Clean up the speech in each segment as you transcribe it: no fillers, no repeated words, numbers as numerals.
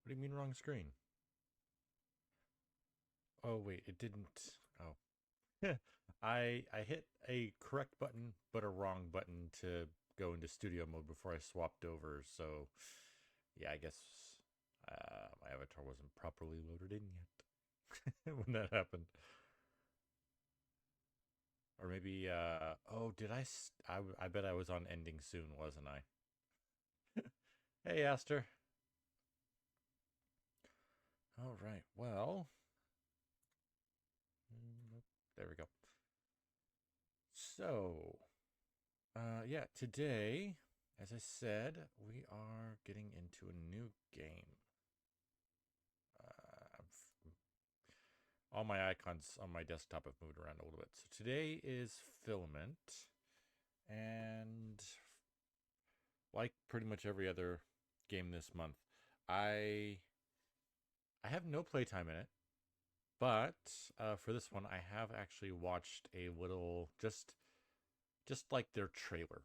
What do you mean wrong screen? Oh wait, it didn't. Oh, I hit a correct button but a wrong button to go into studio mode before I swapped over. So yeah, I guess my avatar wasn't properly loaded in yet when that happened. Or maybe oh, did I bet I was on ending soon, wasn't I? Hey, Aster. All right. Well, nope, there we go. So, yeah, today, as I said, we are getting into a new game. All my icons on my desktop have moved around a little bit. So today is Filament, and like pretty much every other game this month, I I have no playtime in it, but for this one, I have actually watched a little just like their trailer,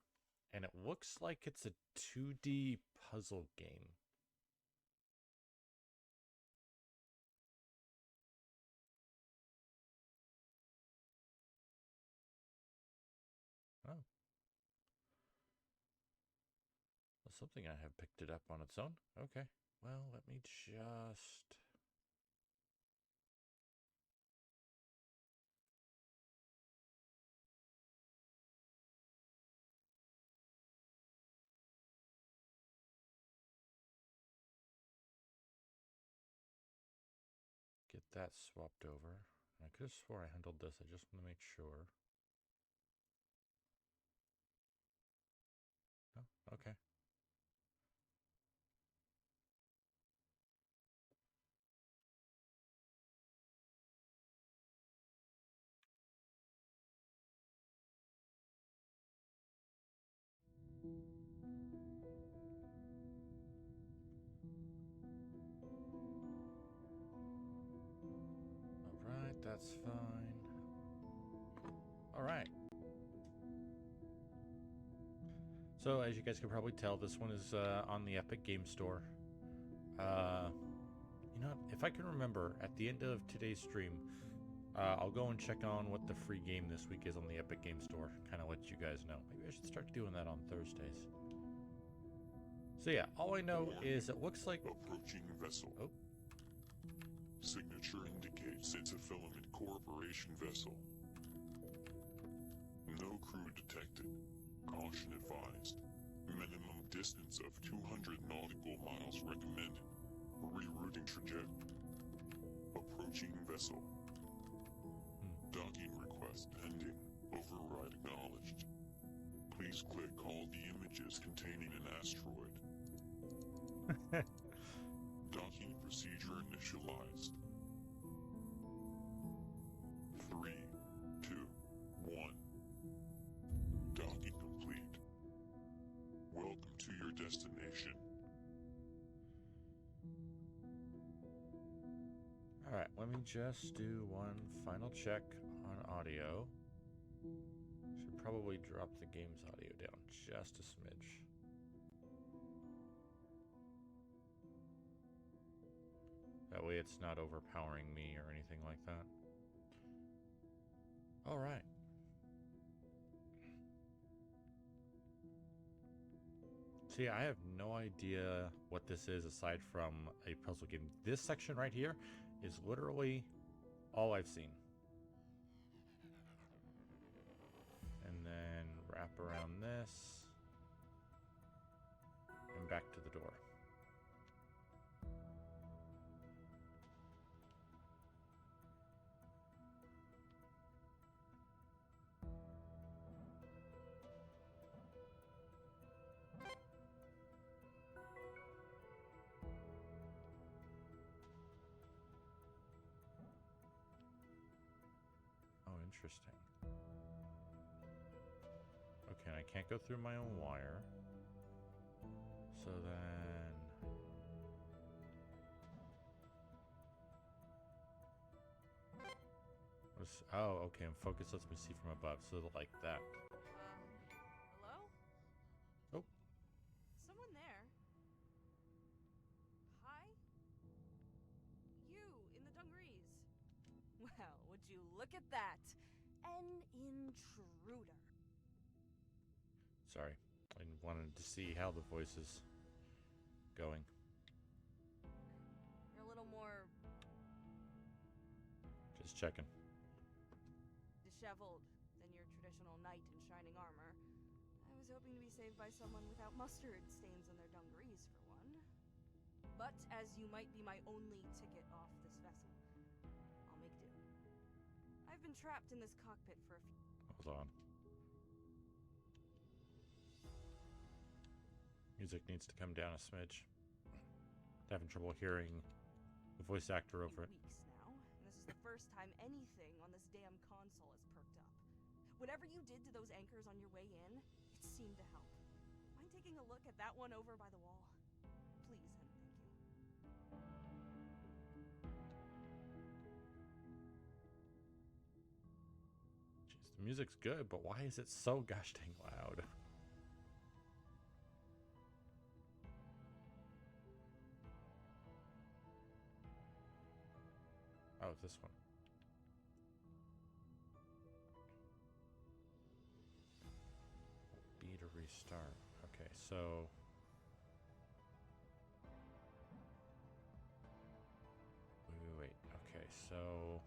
and it looks like it's a 2D puzzle game. Oh, well, something I have picked it up on its own. Okay, well, let me just get that swapped over. I could have swore I handled this. I just want to make sure. Oh, okay. All right, that's fine. All right. So as you guys can probably tell, this one is on the Epic Game Store. Uh, you know, if I can remember, at the end of today's stream, I'll go and check on what the free game this week is on the Epic Game Store. Kind of let you guys know. Maybe I should start doing that on Thursdays. So yeah, all I know Warning. is it looks like. Approaching vessel. Oh, Signature indicates it's a Filament Corporation vessel. No crew detected. Caution advised. Minimum distance of 200 nautical miles recommended. Rerouting trajectory. Approaching vessel. Docking request pending. Override acknowledged. Please click all the images containing an asteroid. Docking procedure initialized. 3, 2, 1. Docking complete. Welcome to your destination. all right. Let me just do one final check on audio. Should probably drop the game's audio down just a smidge. That way it's not overpowering me or anything like that. All right. See, I have no idea what this is aside from a puzzle game. This section right here is literally all I've seen. And then wrap around this and back to the door. Oh, interesting. Okay, I can't go through my own wire. So then... Oh, okay, and focus lets me see from above, so like that. Hello? Oh, Someone there? Hi? you look at that? An intruder. Sorry, I wanted to see how the voice is going. You're a little more Just checking. disheveled than your traditional knight in shining armor. I was hoping to be saved by someone without mustard stains on their dungarees, for one. But as you might be my only ticket off this vessel, I'll make do. I've been trapped in this cockpit for a few... Hold on. Music needs to come down a smidge. Having trouble hearing the voice actor over it. weeks now, and this is the first time anything on this damn console has perked up. Whatever you did to those anchors on your way in, it seemed to help. Mind taking a look at that one over by the wall? Please and thank you. Jeez, the music's good, but why is it so gosh dang loud? Oh, it's this one. B to restart. Okay, so... Wait. Okay, so...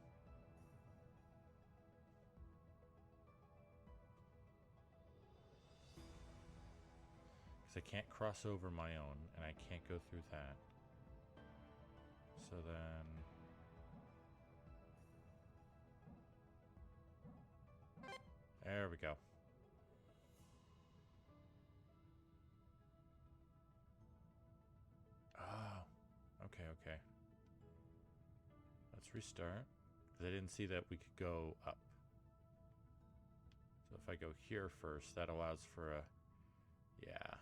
Because I can't cross over my own, and I can't go through that. So then... There we go. Oh, okay. Let's restart. Because I didn't see that we could go up. So if I go here first, that allows for a... Yeah.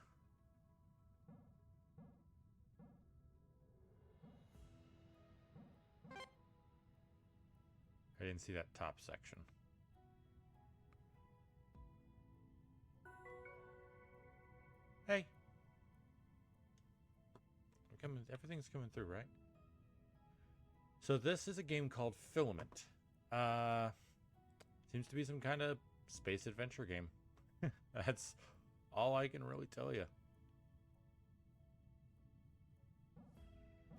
I didn't see that top section. Hey. Everything's coming through, right? So this is a game called Filament. Seems to be some kind of space adventure game. That's all I can really tell you.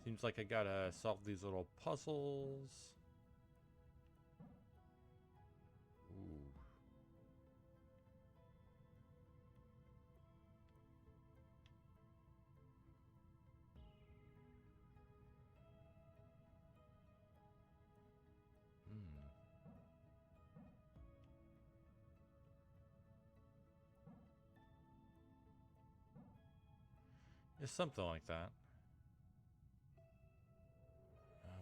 Seems like I gotta solve these little puzzles. Ooh. It's something like that.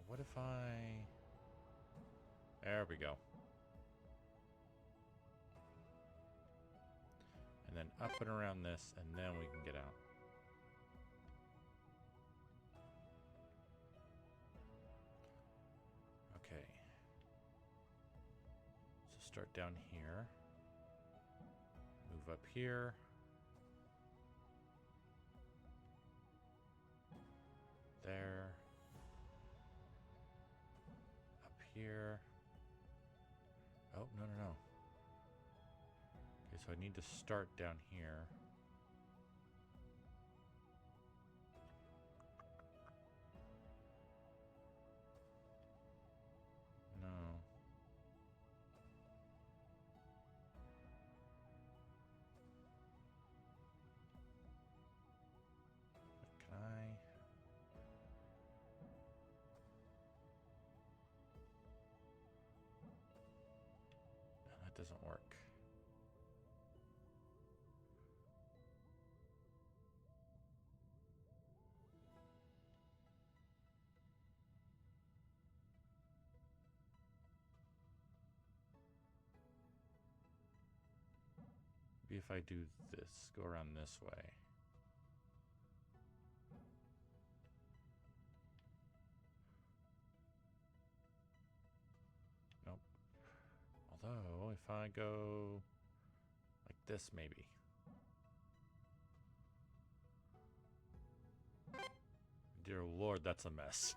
What if I... There we go. And then up and around this, and then we can get out. Okay. So start down here. Move up here. There. Up here. Oh, no. Okay, so I need to start down here. No. Can I? That doesn't work. Maybe if I do this, go around this way. Nope. Although, if I go like this, maybe. Dear Lord, that's a mess.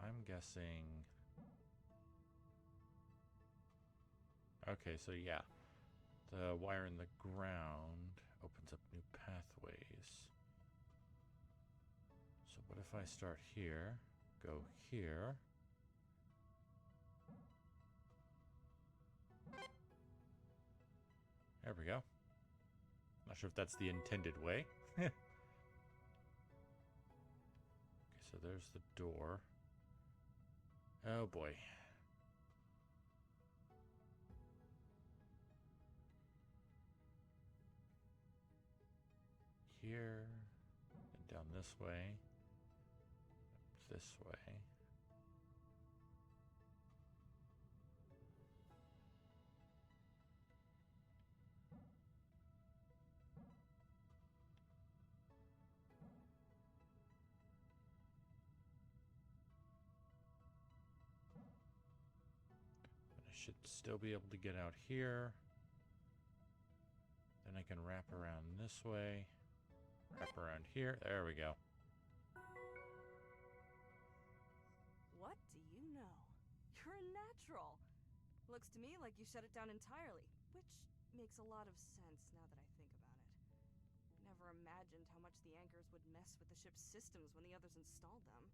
I'm guessing... Okay, so yeah. The wire in the ground opens up new pathways. So what if I start here, go here... There we go. Not sure if that's the intended way. Okay, so there's the door. Oh boy. Here, and down this way, up this way. I should still be able to get out here. Then I can wrap around this way. Wrap around here. There we go. What do you know? You're a natural. Looks to me like you shut it down entirely, which makes a lot of sense now that I think about it. I never imagined how much the anchors would mess with the ship's systems when the others installed them.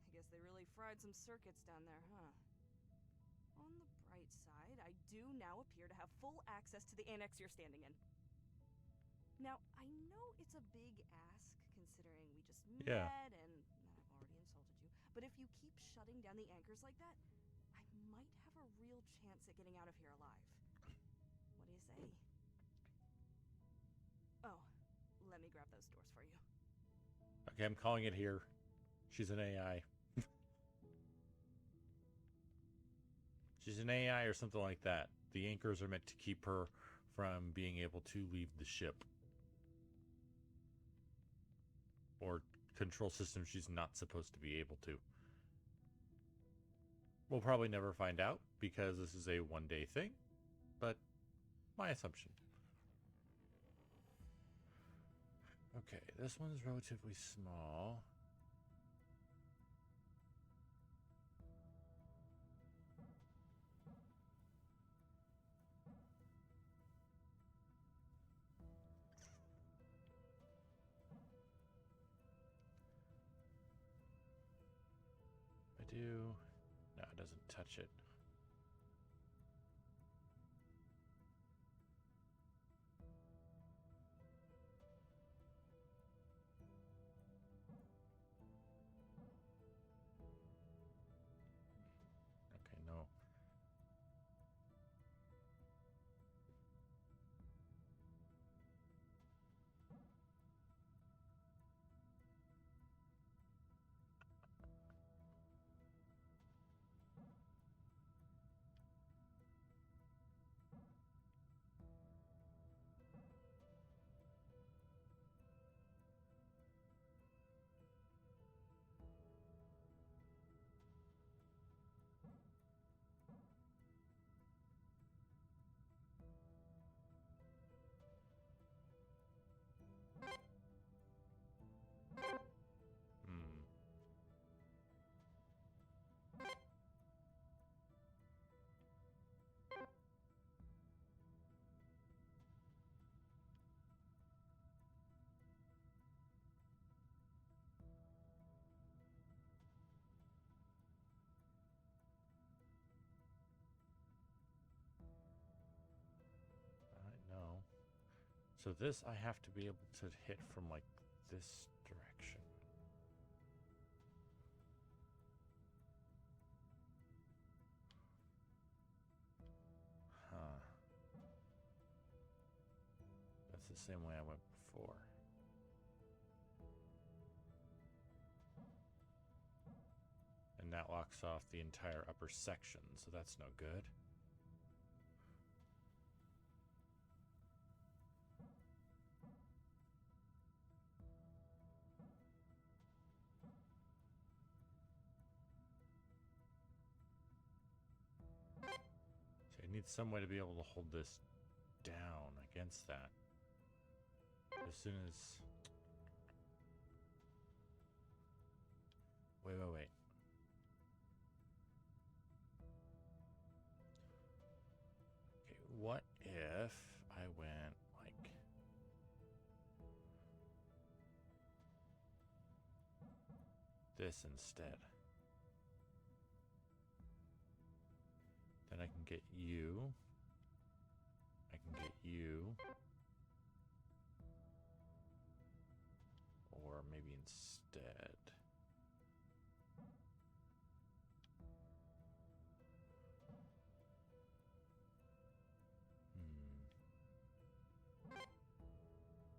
I guess they really fried some circuits down there, huh? On the bright side, I do now appear to have full access to the annex you're standing in. Now, I know it's a big ask, considering we just Yeah. met and I've already insulted you, but if you keep shutting down the anchors like that, I might have a real chance at getting out of here alive. What do you say? Oh, let me grab those doors for you. Okay, I'm calling it here. She's an AI. She's an AI or something like that. The anchors are meant to keep her from being able to leave the ship. Or control systems she's not supposed to be able to. We'll probably never find out because this is a one-day thing, but my assumption. Okay, this one's relatively small. I do. No, it doesn't touch it. Okay, no. Hmm. I know. So this I have to be able to hit from like this direction. Huh. That's the same way I went before. And that locks off the entire upper section, so that's no good. So I need some way to be able to hold this down against that. As soon as... Wait. this instead. Then I can get you. I can get you. Or maybe instead.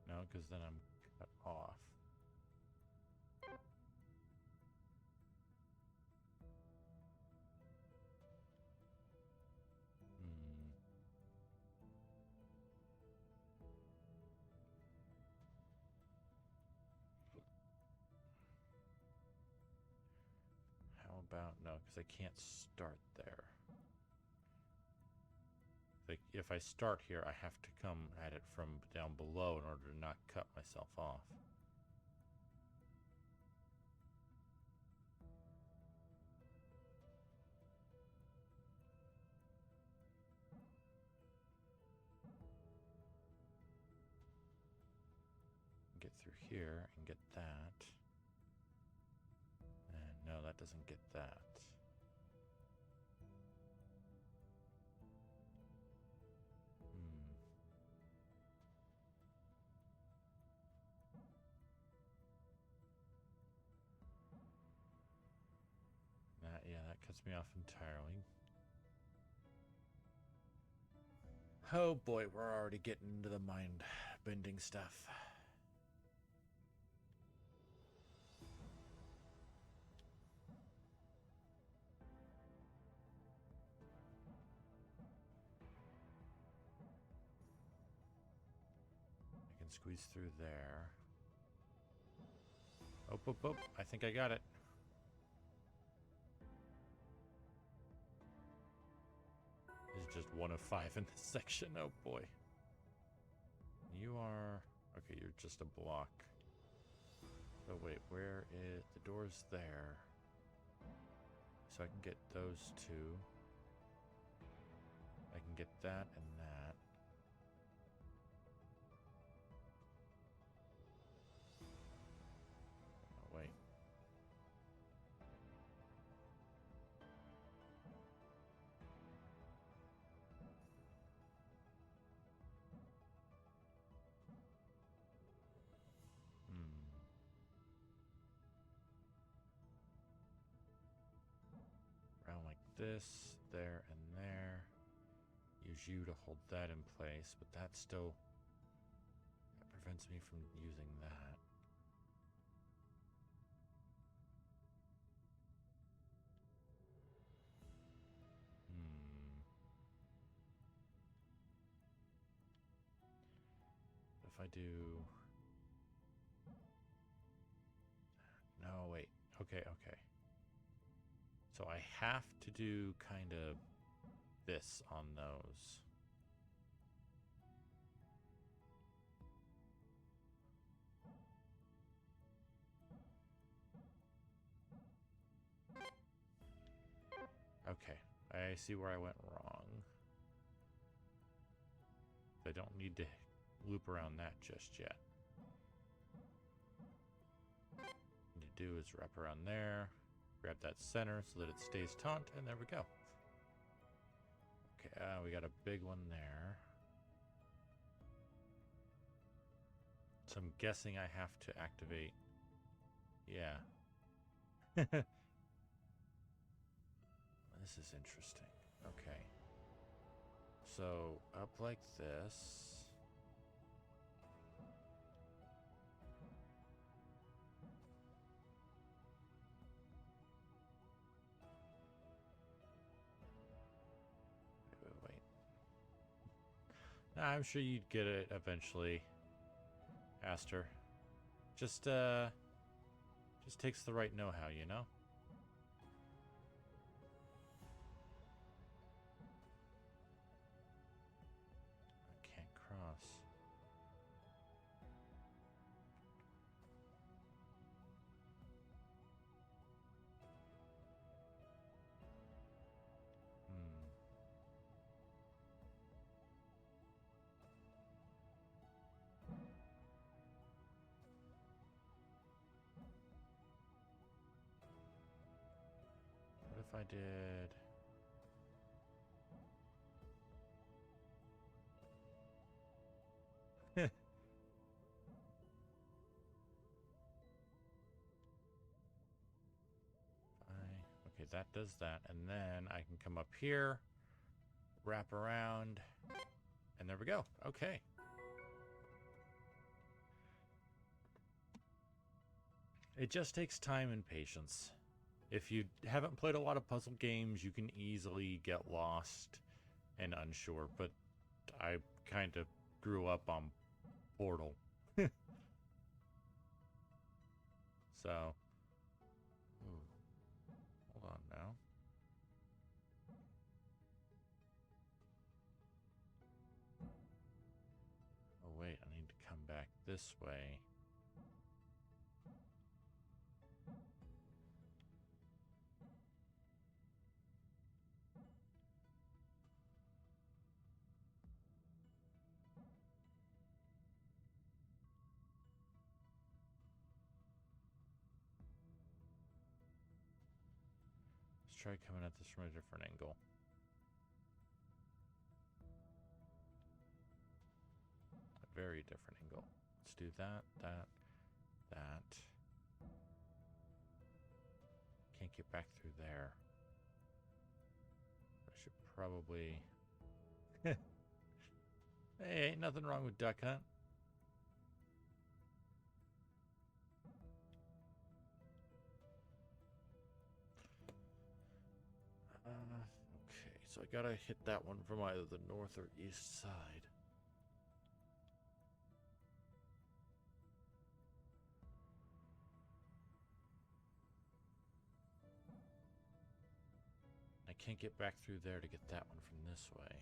No, because then I'm cut off. How about no, because I can't start there. Like if I start here, I have to come at it from down below in order to not cut myself off. Get through here and get that. And no, that doesn't get that. Yeah, that cuts me off entirely. Oh boy, we're already getting into the mind-bending stuff. I can squeeze through there. Oh, I think I got it. This is just 1 of 5 in this section. Oh boy. You are... Okay, you're just a block. So wait, where is... The door's there. So I can get those two. I can get that and that. Oh, wait. Around like this, there, and there. Use you to hold that in place, but that still... That prevents me from using that. If I do... No, wait. Okay. So I have to do kind of this on those. Okay, I see where I went wrong. I don't need to loop around that just yet. What I need to do is wrap around there, grab that center so that it stays taut, and there we go. Okay, we got a big one there. So I'm guessing I have to activate. Yeah. This is interesting. Okay. So up like this. Wait. Nah, I'm sure you'd get it eventually, Aster. Just takes the right know-how, you know? I can't cross. if I did... Okay, that does that. And then I can come up here, wrap around, and there we go. Okay. It just takes time and patience. If you haven't played a lot of puzzle games, you can easily get lost and unsure, but I kind of grew up on Portal. So, ooh, hold on now. Oh wait, I need to come back this way. Let's try coming at this from a different angle. A very different angle. Let's do that, that. Can't get back through there. I should probably... Hey, ain't nothing wrong with Duck Hunt. Okay, so I gotta hit that one from either the north or east side. I can't get back through there to get that one from this way.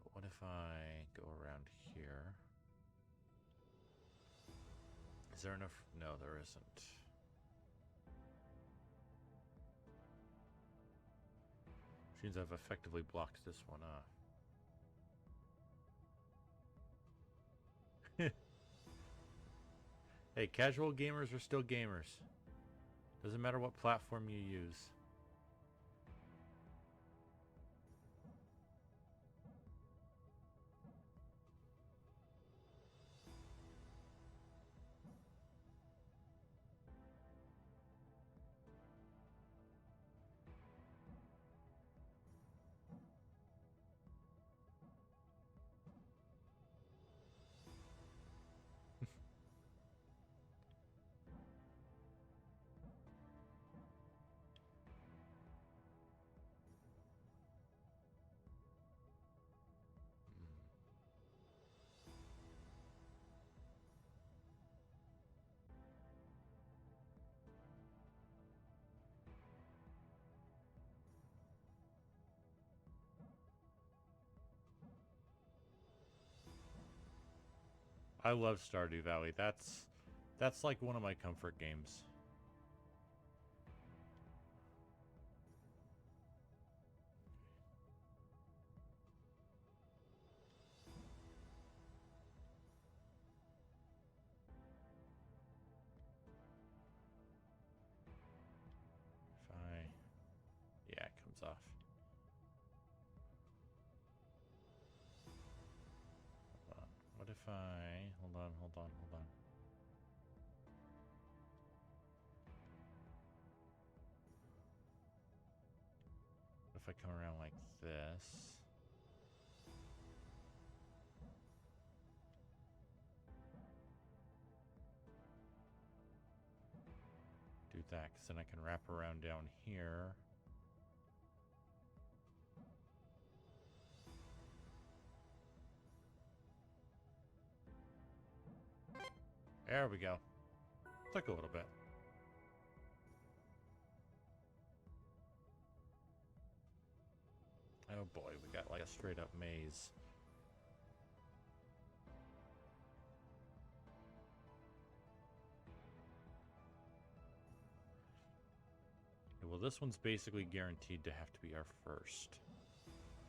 But what if I go around here? Is there enough? No, there isn't. Which means I've effectively blocked this one off. Hey, casual gamers are still gamers. Doesn't matter what platform you use. I love Stardew Valley. That's like one of my comfort games. Yeah, it comes off. Hold on. What if I... Hold on. What if I come around like this? Do that, because then I can wrap around down here. There we go. Took a little bit. Oh boy, we got like a straight up maze. Well, this one's basically guaranteed to have to be our first.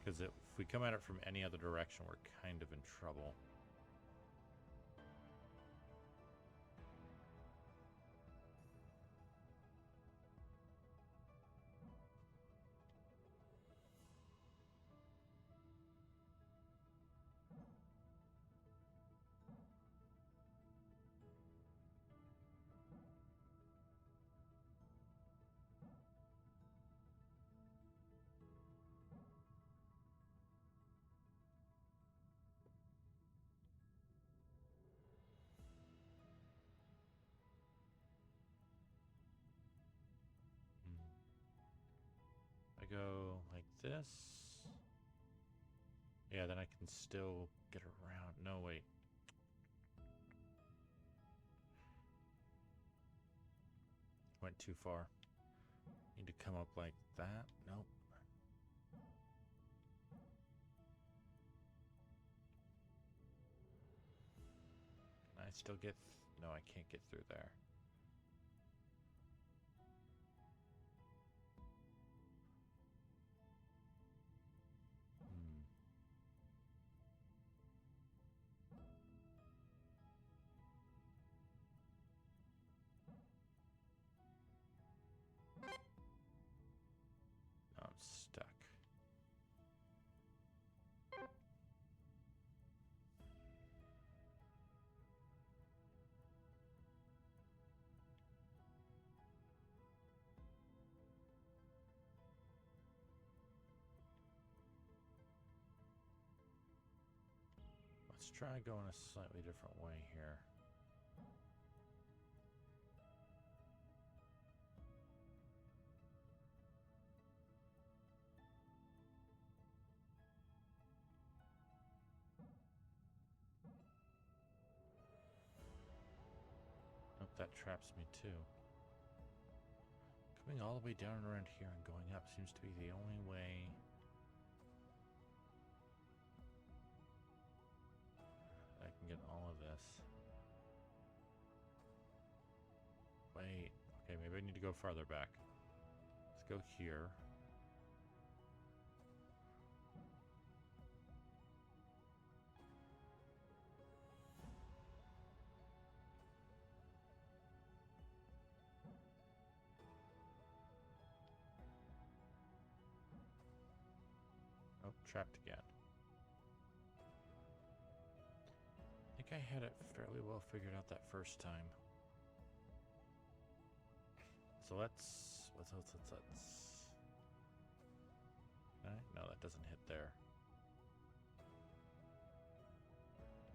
Because if we come at it from any other direction, we're kind of in trouble. go like this. Yeah, then I can still get around. No, wait. Went too far. Need to come up like that. Nope. Can I still get... No, I can't get through there. I'm stuck. Let's try going a slightly different way here. Nope, that traps me too. Coming all the way down and around here and going up seems to be the only way. I can get all of this. Wait. Okay, maybe I need to go farther back. Let's go here. Oh, trapped again. I think I had it fairly well figured out that first time. So let's. No, that doesn't hit there.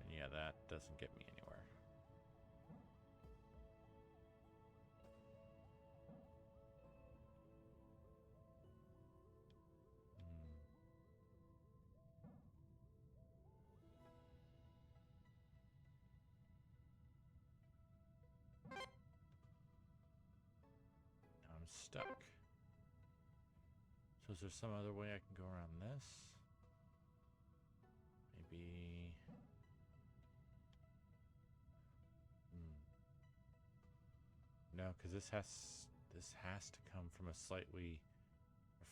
And yeah, that doesn't get me anywhere. I'm stuck. So is there some other way I can go around this? Maybe... No, because this has to come from a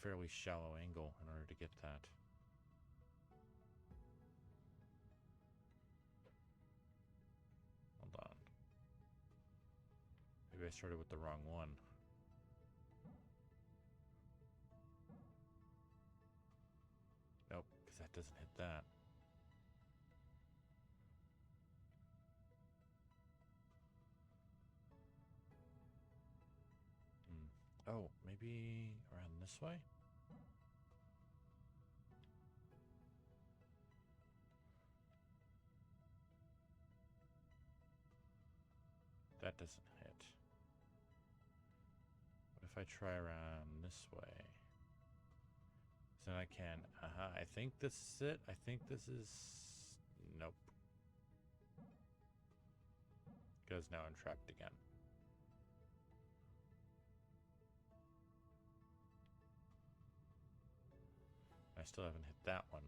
fairly shallow angle in order to get that. Hold on. Maybe I started with the wrong one. Nope, because that doesn't hit that. Oh, maybe around this way? That doesn't hit. What if I try around this way? So then I can... I think this is it. I think this is... Nope. Because now I'm trapped again. I still haven't hit that one.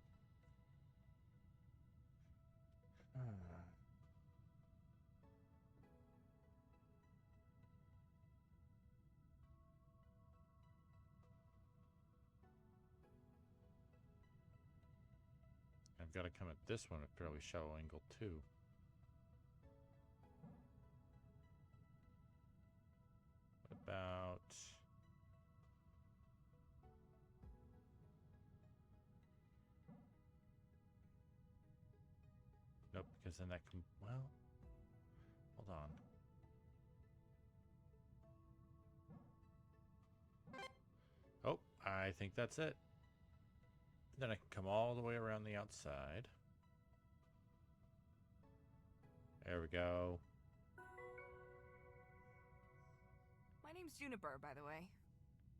I've got to come at this one at a fairly shallow angle too. What about... Nope, because then that can... Well... Hold on. Oh, I think that's it. Then I can come all the way around the outside. There we go. My name's Juniper, by the way.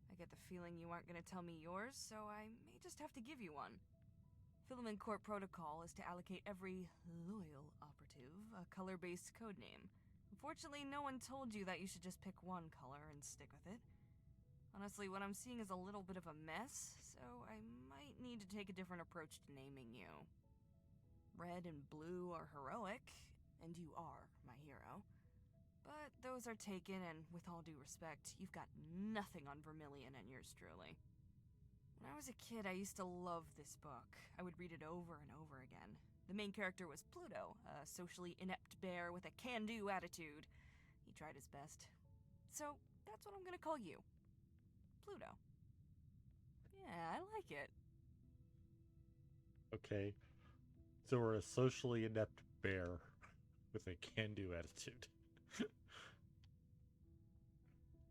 I get the feeling you aren't going to tell me yours, so I may just have to give you one. Filament Corp protocol is to allocate every loyal operative a color-based codename. Unfortunately, no one told you that you should just pick one color and stick with it. Honestly, what I'm seeing is a little bit of a mess, so I might need to take a different approach to naming you. Red and blue are heroic, and you are my hero. But those are taken, and with all due respect, you've got nothing on Vermilion and yours truly. When I was a kid, I used to love this book. I would read it over and over again. The main character was Pluto, a socially inept bear with a can-do attitude. He tried his best. So, that's what I'm gonna call you. Pluto. Yeah, I like it. Okay. So we're a socially inept bear with a can-do attitude.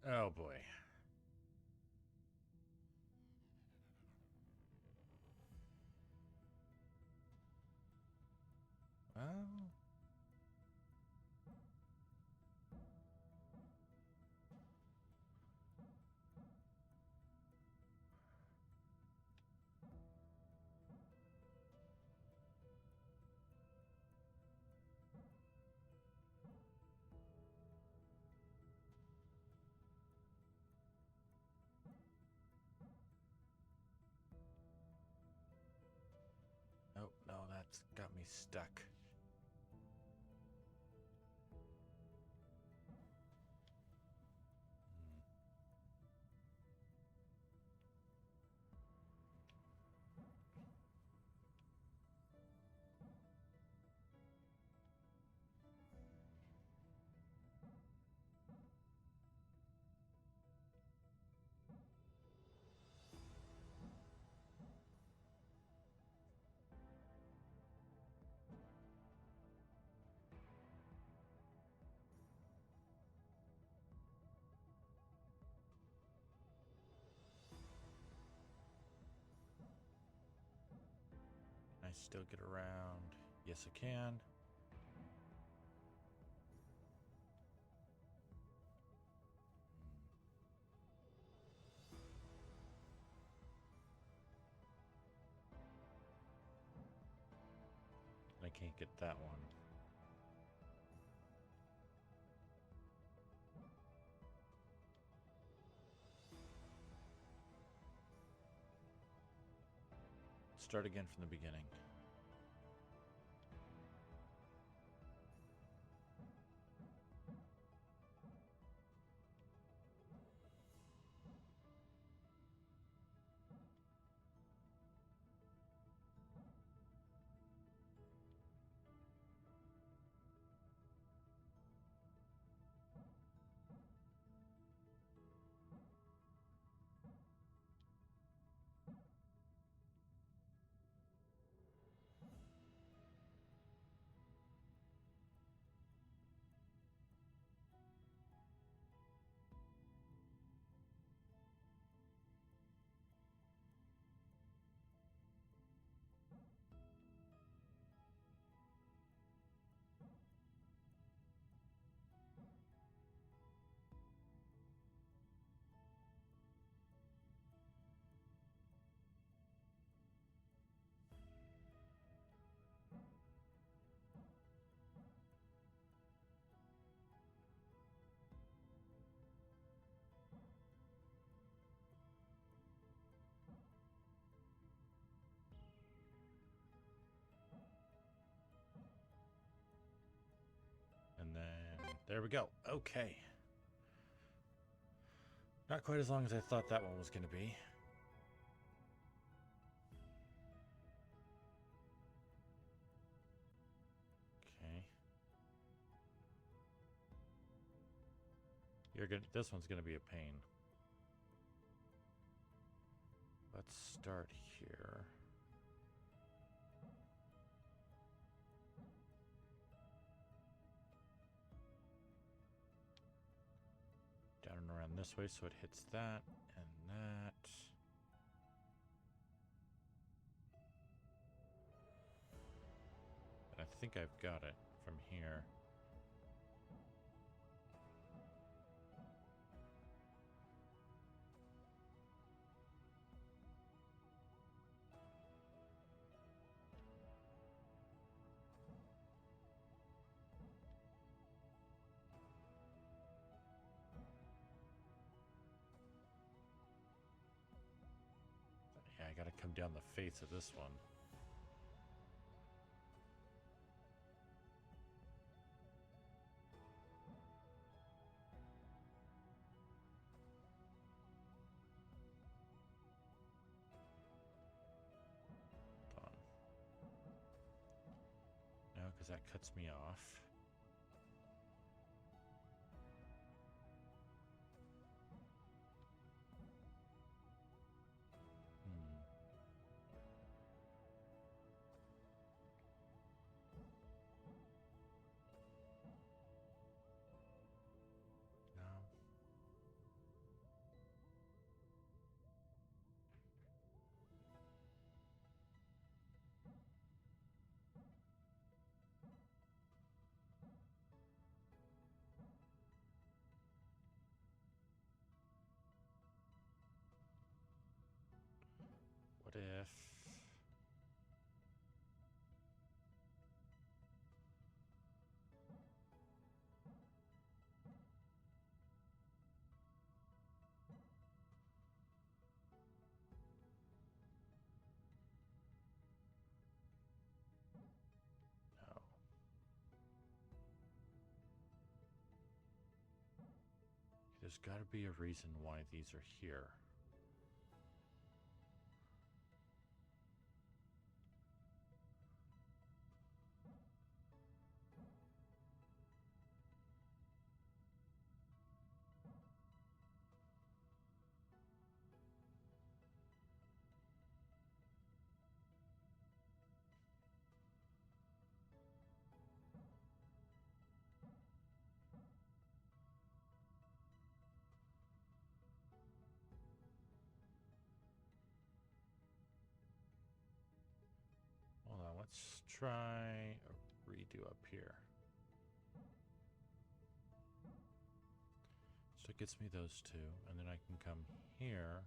Oh boy. Well, nope, no, that's got me stuck. Can I still get around? Yes, I can. I can't get that one. Start again from the beginning. And then there we go. Okay. Not quite as long as I thought that one was going to be. Okay. This one's going to be a pain. Let's start here. Down and around this way so it hits that and that. And I think I've got it from here. I gotta come down the face of this one. No, because that cuts me off. No. What if... No. There's got to be a reason why these are here. Hold on, let's try a redo up here. So it gets me those two, and then I can come here.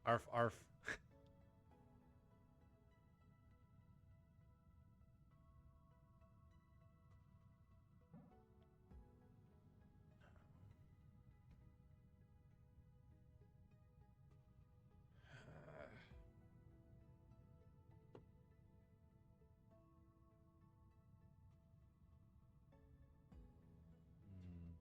Arf, arf. Hmm.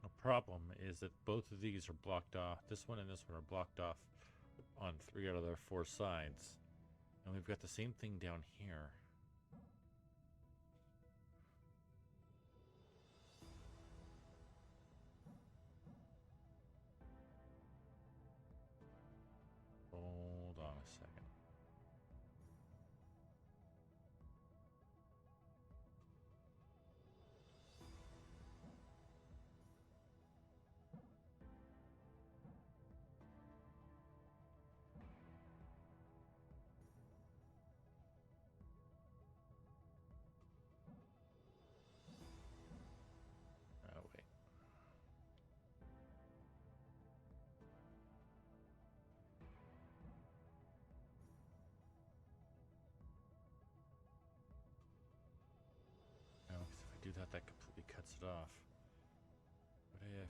The problem is that both of these are blocked off. This one and this one are blocked off on 3 out of their 4 sides. And we've got the same thing down here. Hold on a second. Oh, wait. No, because if I do that, that completely cuts it off. What if...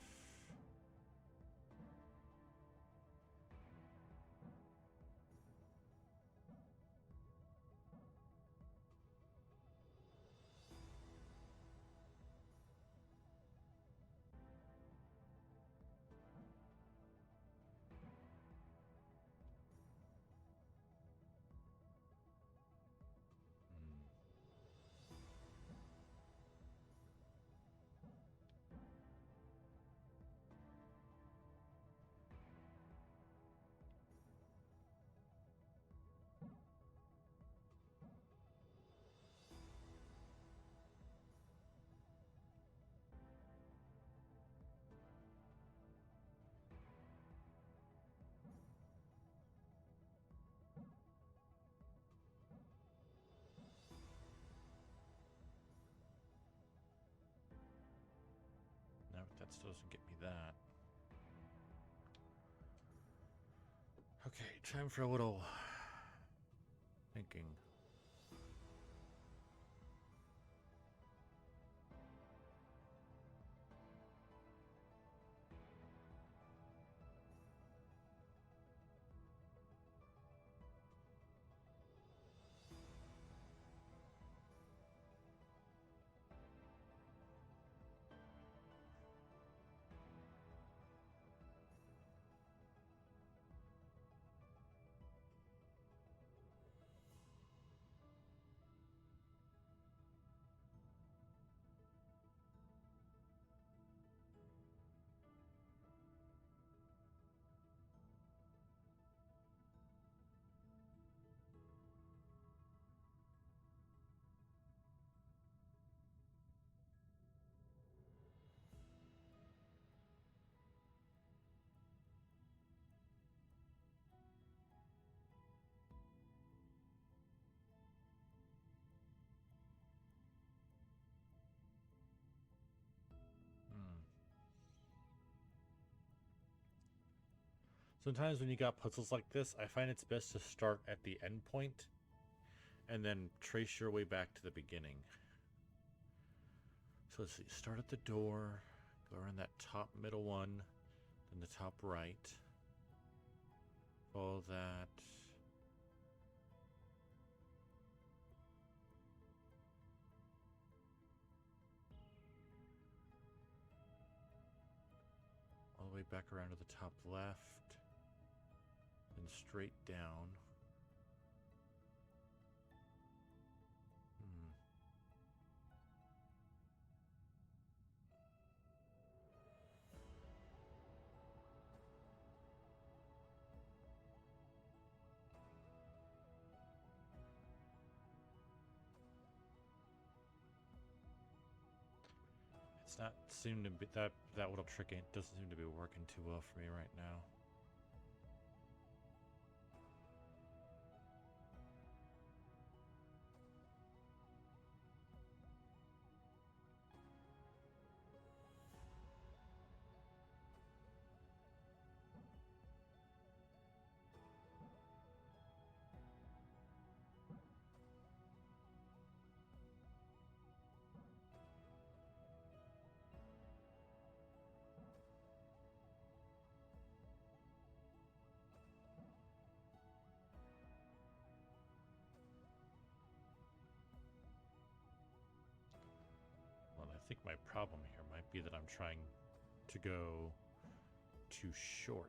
that still doesn't get me that. Okay, time for a little thinking. Sometimes when you got puzzles like this, I find it's best to start at the end point and then trace your way back to the beginning. So let's see, start at the door, go around that top middle one, then the top right. Follow that. All the way back around to the top left. Then straight down. It's not seem to be that little trick doesn't seem to be working too well for me right now. I think my problem here might be that I'm trying to go too short.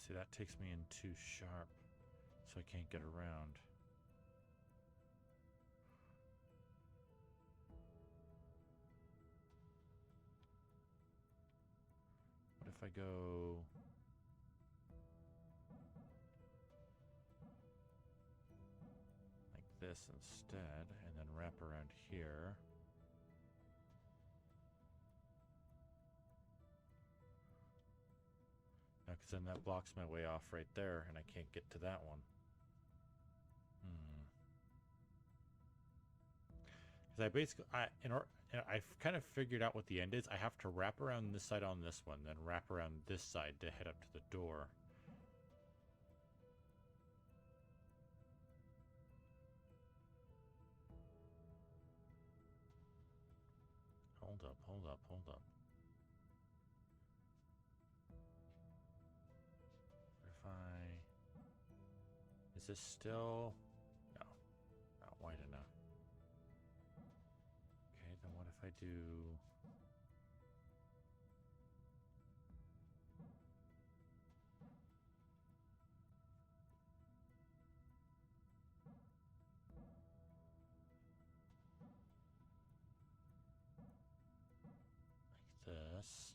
See, that takes me in too sharp, so I can't get around. What if I go... like this instead, and then wrap around here? Because then that blocks my way off right there, and I can't get to that one. Because I basically, I've kind of figured out what the end is. I have to wrap around this side on this one, then wrap around this side to head up to the door. Hold up, hold up, hold up. What if I... Is this still... No, not wide enough. Okay, then what if I do... like this?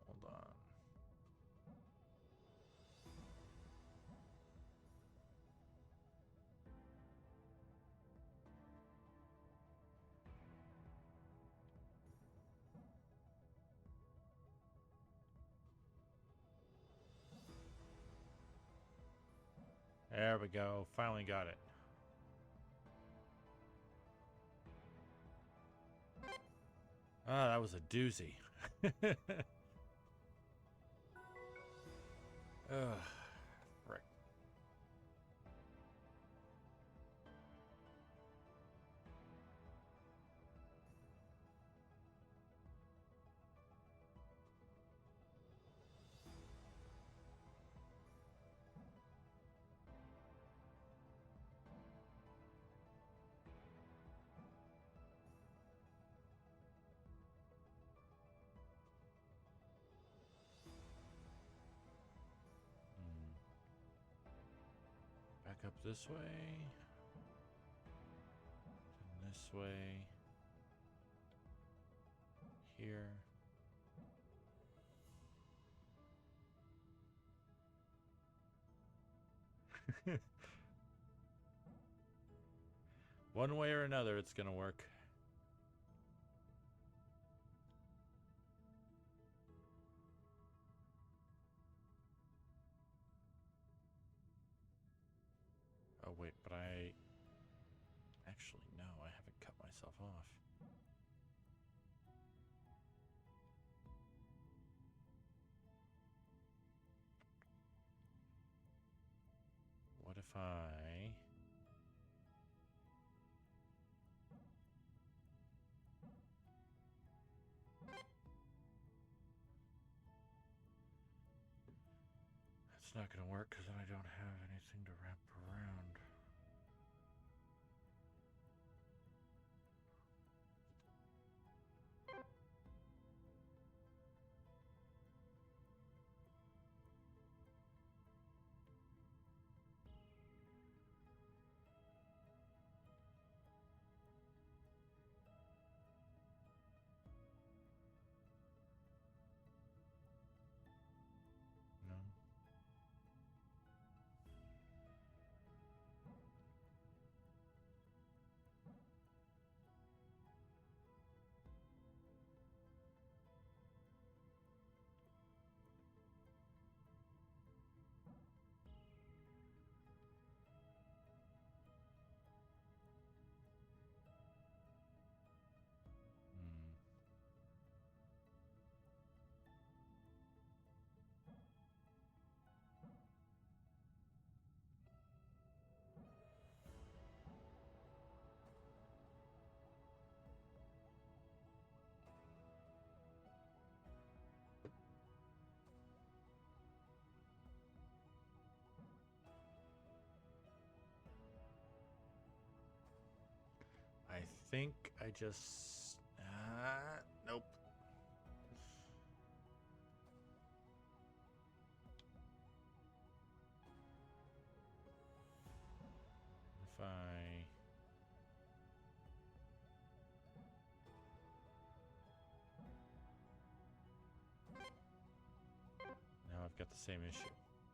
Hold on. There we go. Finally got it. Ah, that was a doozy. Ugh. Frick. Back up this way. And this way. Here. One way or another, it's gonna work. Oh wait, but I... Actually, no, I haven't cut myself off. What if I... That's not gonna work because I don't have anything to wrap around. No. think I just... nope. If I... Now I've got the same issue.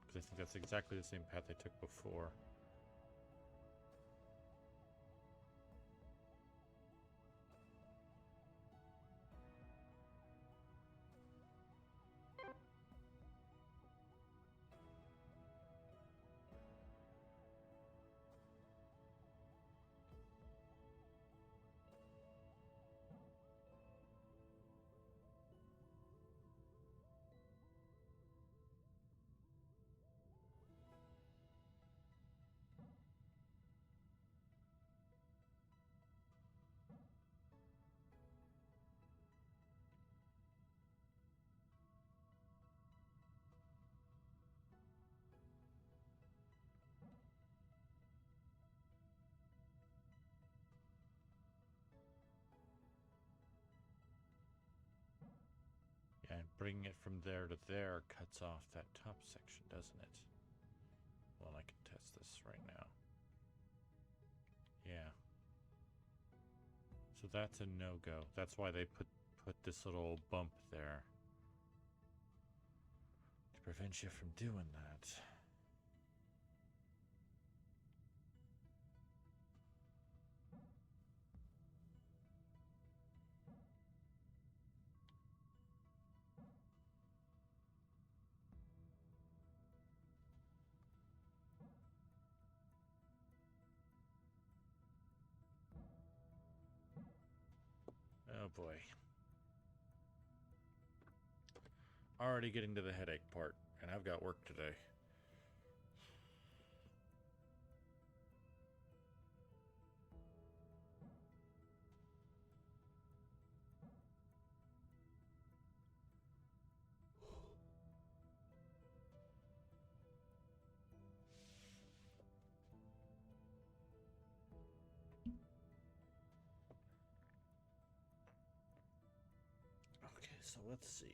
Because I think that's exactly the same path I took before. Yeah, and bringing it from there to there cuts off that top section, doesn't it? Well, I can test this right now. Yeah. So that's a no-go. That's why they put this little bump there. To prevent you from doing that. Oh boy. Already getting to the headache part, and I've got work today. Okay, so let's see.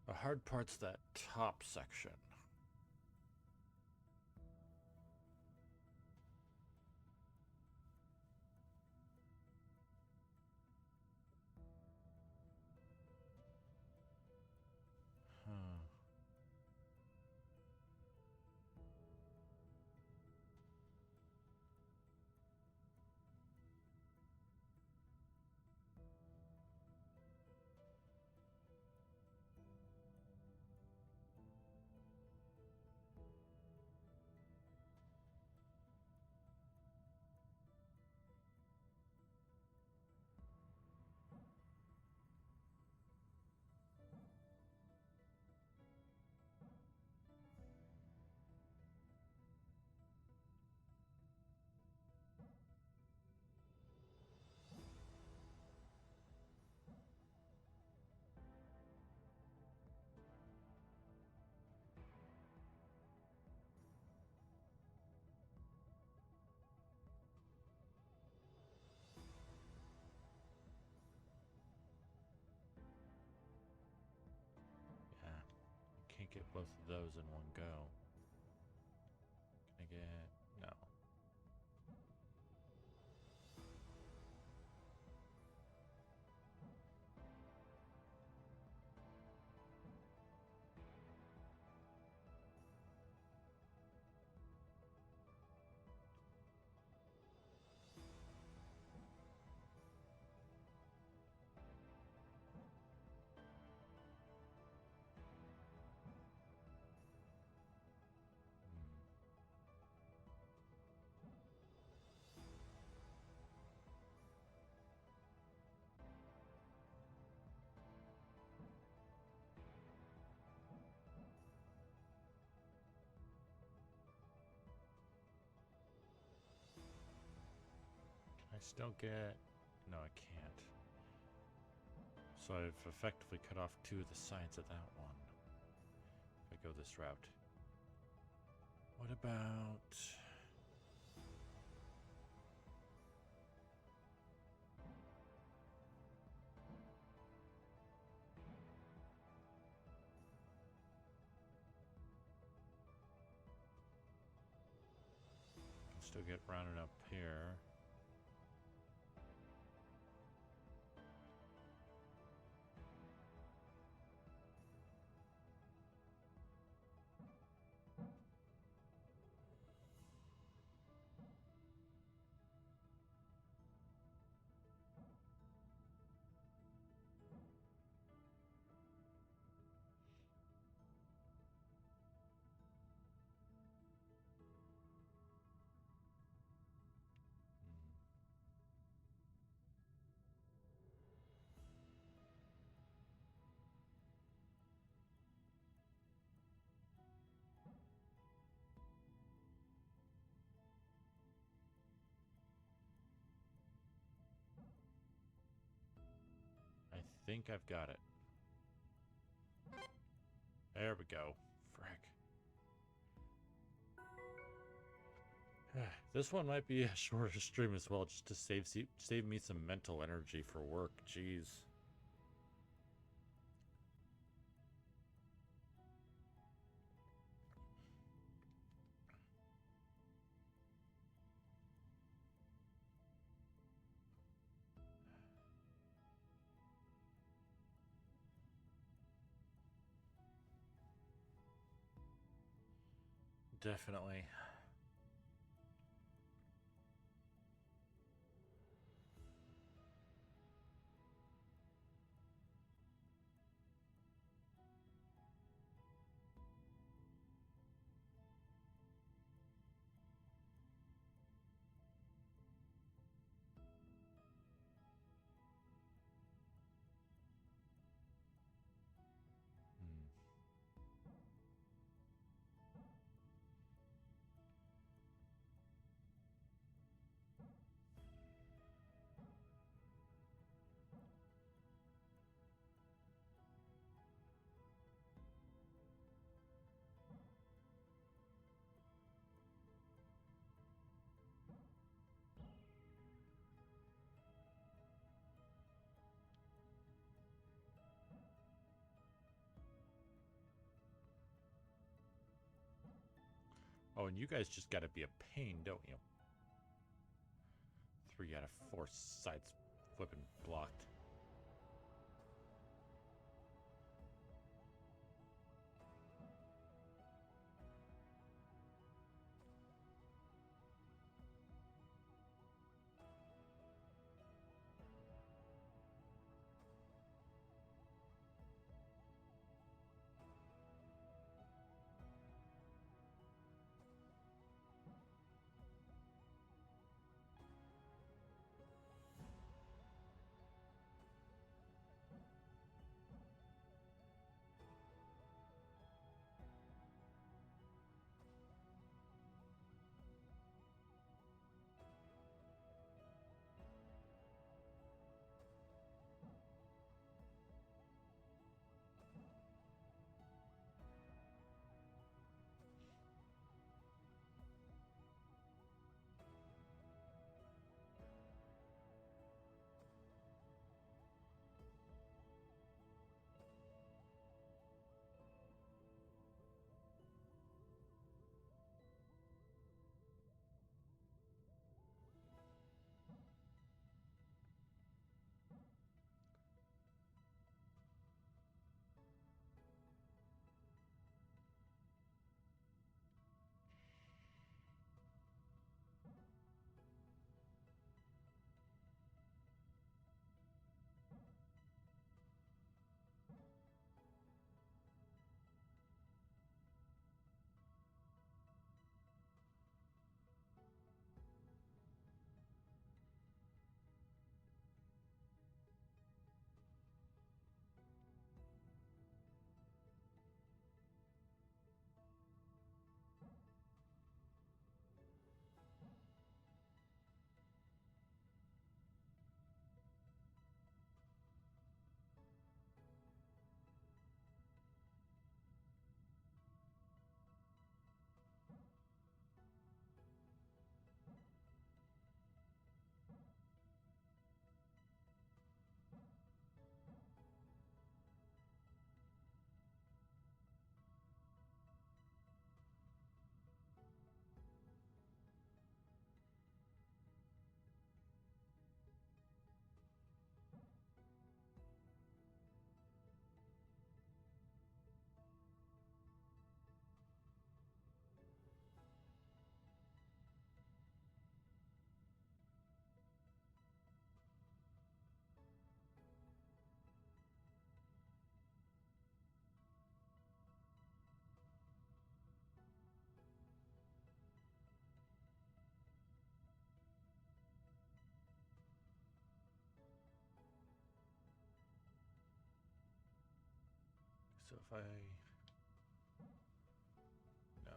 The hard part's that top section. Huh. Yeah. Can't get both of those in one go. Can I get... No. I still get... No, I can't. So I've effectively cut off two of the sides of that one. If I go this route. What about... Still get rounded up here. I think I've got it. There we go. Frick. This one might be a shorter stream as well, just to save me some mental energy for work. Jeez. Definitely. Oh, and you guys just gotta be a pain, don't you? 3 out of 4 sides flipping blocked. So if I... No.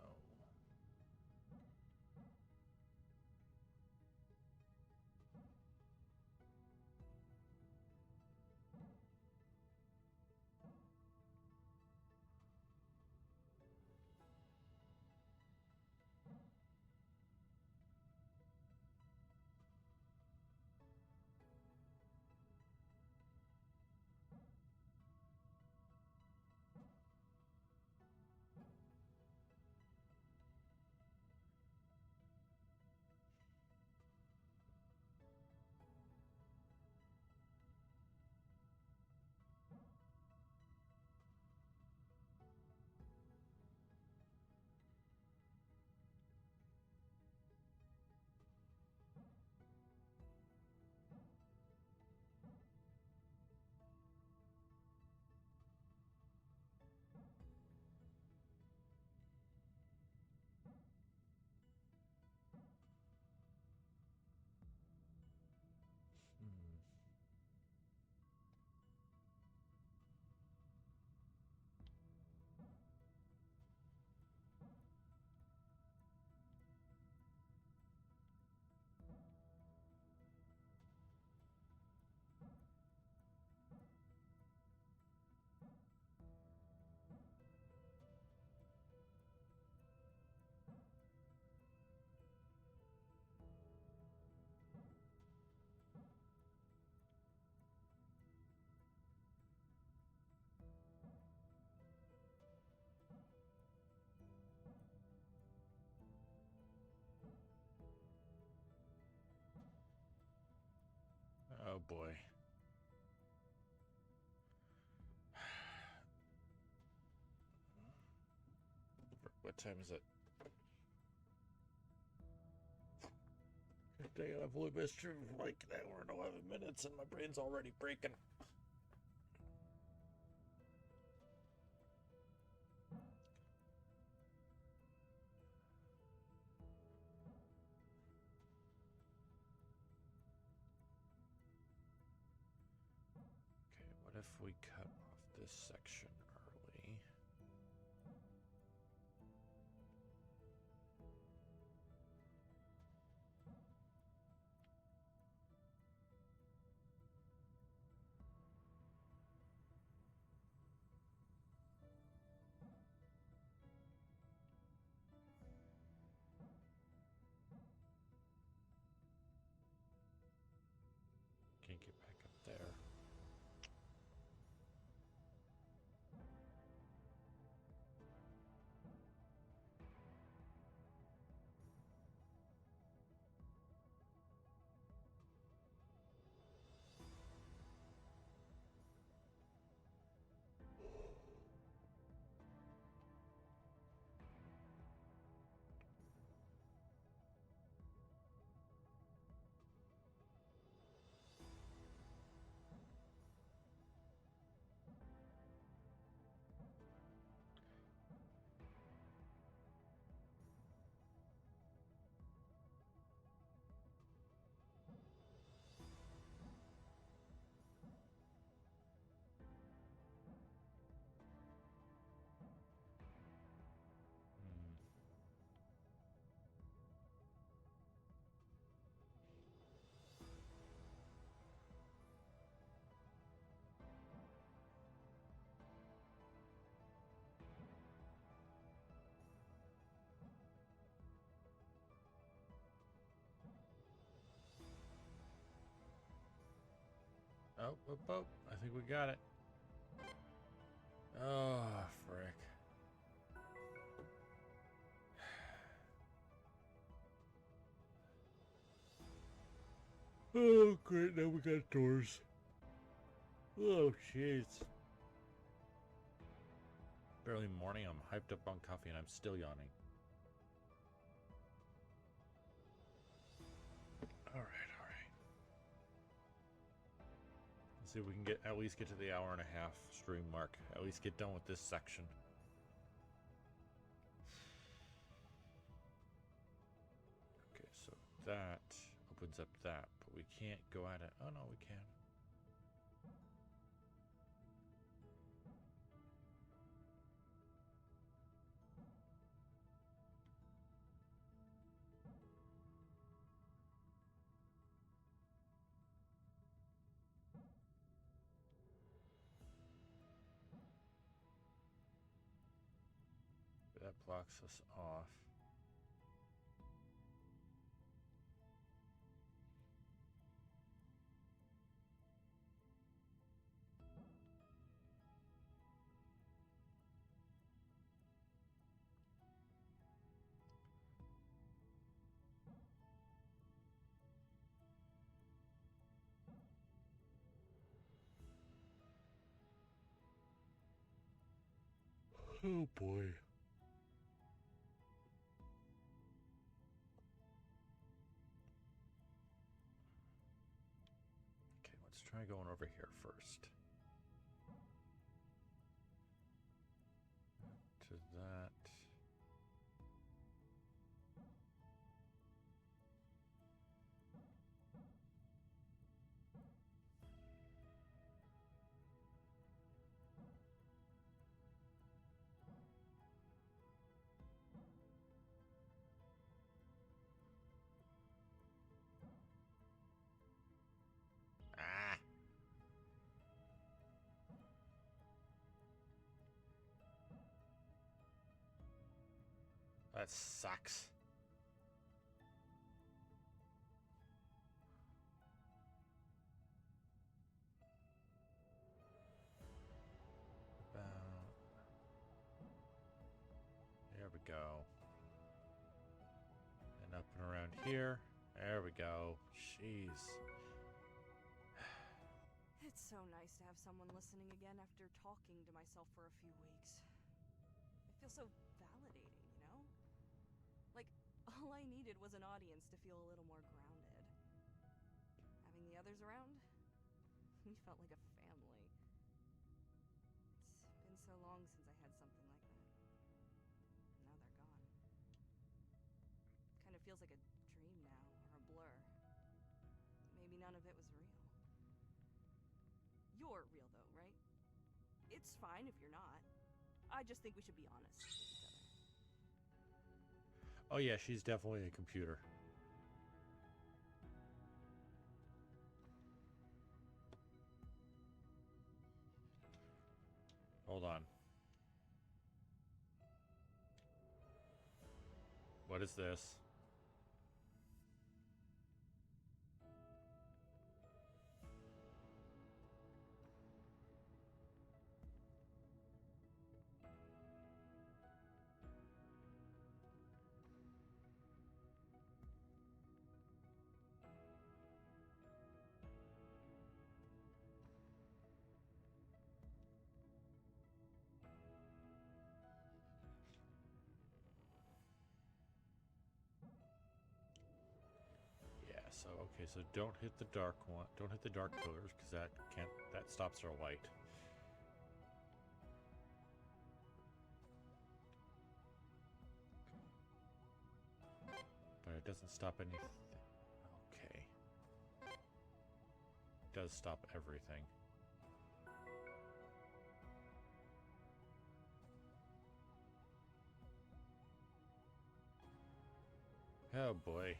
Hmm. Oh boy. What time is it? Dang it, I've only missed you for like an hour and 11 minutes and my brain's already breaking. Okay, what if we cut off this section early? Can't get back up there. Hmm. Oh, oh, oh, I think we got it. Oh, frick. Oh, great, now we got doors. Oh, jeez. Barely morning, I'm hyped up on coffee and I'm still yawning. Alright. Let's see if we can at least get to the hour and a half stream mark. At least get done with this section. Okay, so that opens up that, but we can't go at it. Oh no, we can. blocks us off. Oh boy. Okay, let's try going over here first. To that. Ah! That sucks. About... There we go. And up and around here. There we go. Jeez. It's so nice to have someone listening again after talking to myself for a few weeks. It feels so validating, you know? Like, all I needed was an audience to feel a little more grounded. Having the others around, we felt like a family. It's been so long since I had something like that. And now they're gone. Kind of feels like a dream now, or a blur. Maybe none of it was real. You're real though, right? It's fine if you're not. I just think we should be honest with each other. Oh yeah, she's definitely a computer. Hold on. What is this? Yeah, so okay, so don't hit the dark one. Don't hit the dark pillars because that stops their light. But it doesn't stop anything. Okay. It does stop everything. Oh boy.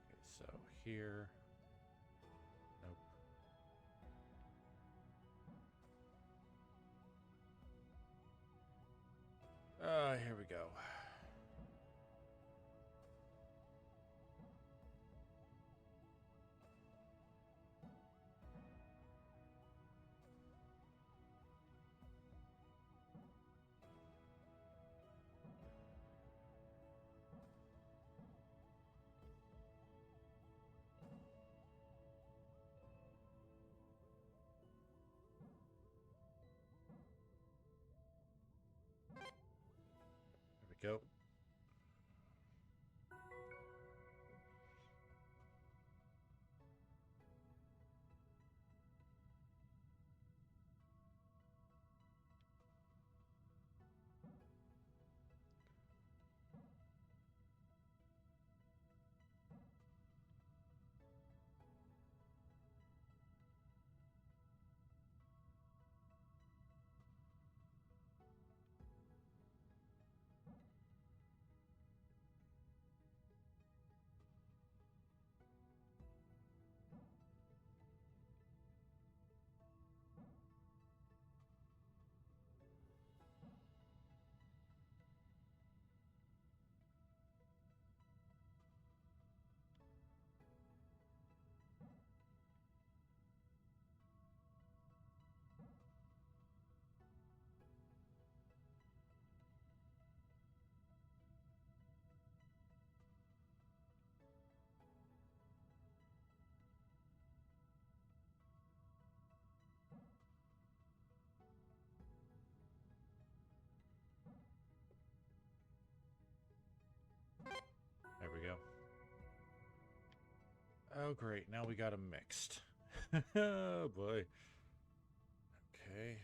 Okay, so here. Nope. Here we go. There we go. Oh, great. Now we got them mixed. Oh, boy. Okay.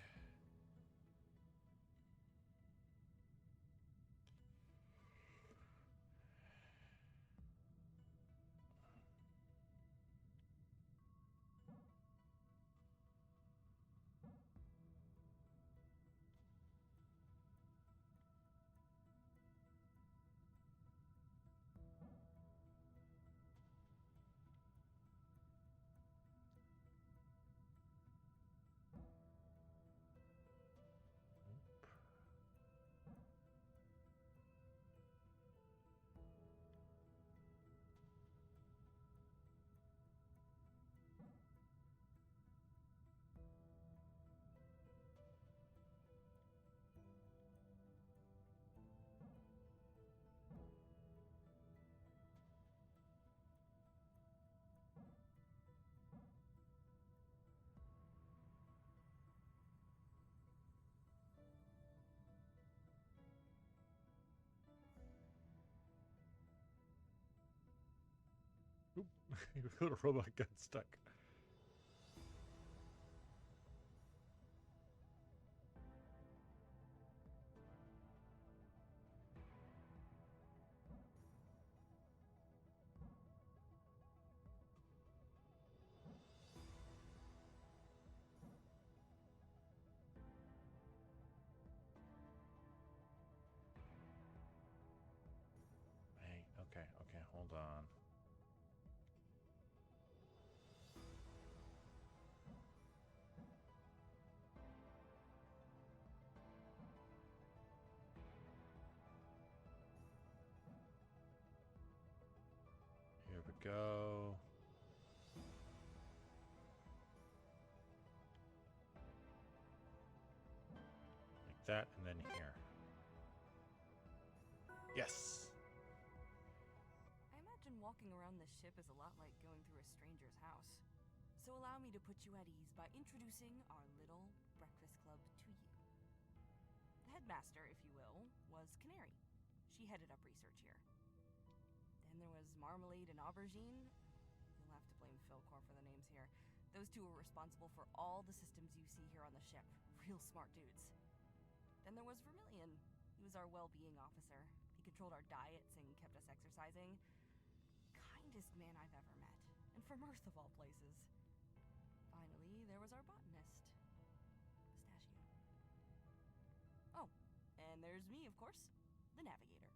Oop. The little robot got stuck. Hey, okay, hold on. Here we go. Like that, and then here. Yes! I imagine walking around this ship is a lot like going through a stranger's house. So allow me to put you at ease by introducing our little breakfast club to you. The headmaster, if you will, was Canary. She headed up research here. Then there was Marmalade and Aubergine. You'll have to blame Philcor for the names here. Those two were responsible for all the systems you see here on the ship. Real smart dudes. Then there was Vermilion. He was our well-being officer. He controlled our diets and kept us exercising. Kindest man I've ever met. And from Earth of all places. Finally, there was our botanist. Pistachio. Oh, and there's me, of course. The navigator.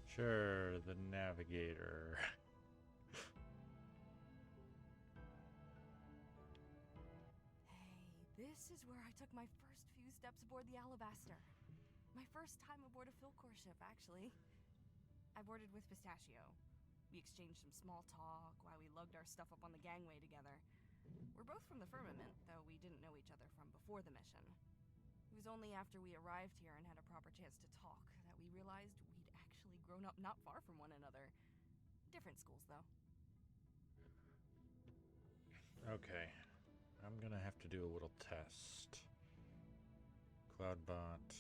Sure, the navigator. Hey, this is where I took my first few steps aboard the Alabaster. My first time aboard a Philcor ship, actually. I boarded with Pistachio. We exchanged some small talk while we lugged our stuff up on the gangway together. We're both from the Firmament, though we didn't know each other from before the mission. It was only after we arrived here and had a proper chance to talk that we realized we'd actually grown up not far from one another. Different schools, though. Okay. I'm gonna have to do a little test. Cloudbot.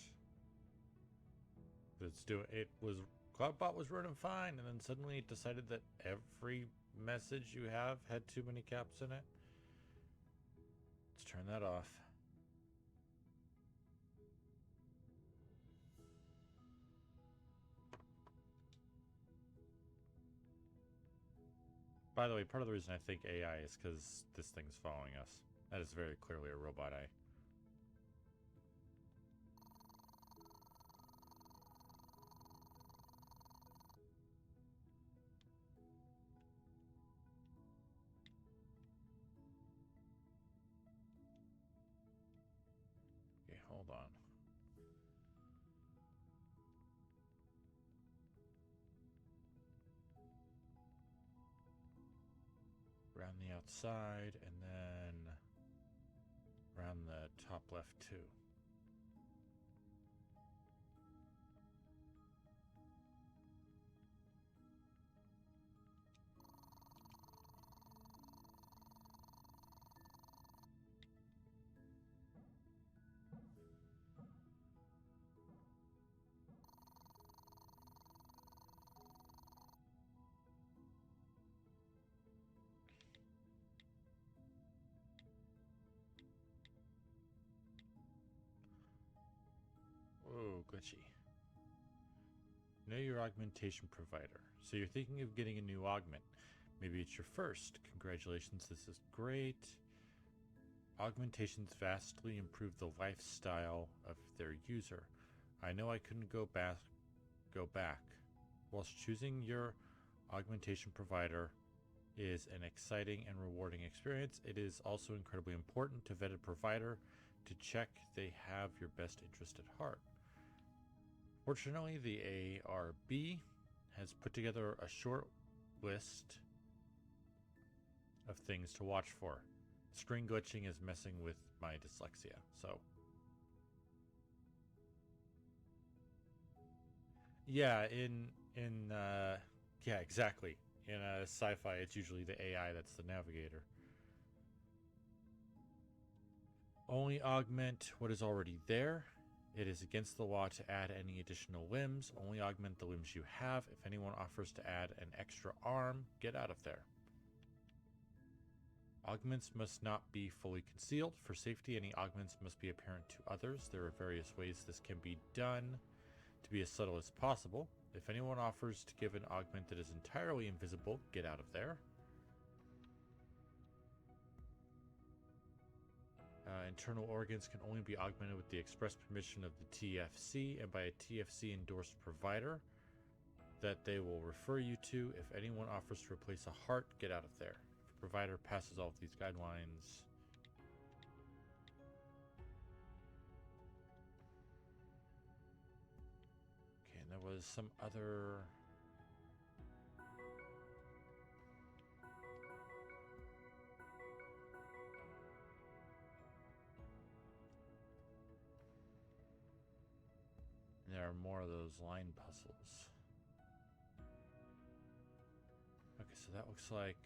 Cloudbot was running fine, and then suddenly it decided that every message you have had too many caps in it. Let's turn that off. By the way, part of the reason I think AI is because this thing's following us. That is very clearly a robot eye. Okay, hold on. Around the outside, and then around the top left too. glitchy. Know your augmentation provider. So you're thinking of getting a new augment. Maybe it's your first. Congratulations, this is great. Augmentations vastly improve the lifestyle of their user. I know I couldn't go back. Whilst choosing your augmentation provider is an exciting and rewarding experience, it is also incredibly important to vet a provider to check they have your best interest at heart. Fortunately, the ARB has put together a short list of things to watch for. Screen glitching is messing with my dyslexia, so. Yeah, yeah, exactly. In sci-fi, it's usually the AI that's the navigator. Only augment what is already there. It is against the law to add any additional limbs. Only augment the limbs you have. If anyone offers to add an extra arm, get out of there. Augments must not be fully concealed. For safety, any augments must be apparent to others. There are various ways this can be done to be as subtle as possible. If anyone offers to give an augment that is entirely invisible, get out of there. Internal organs can only be augmented with the express permission of the TFC and by a TFC endorsed provider that they will refer you to. If anyone offers to replace a heart, get out of there. If a provider passes all of these guidelines. Okay, and there was some other... There are more of those line puzzles. Okay, so that looks like...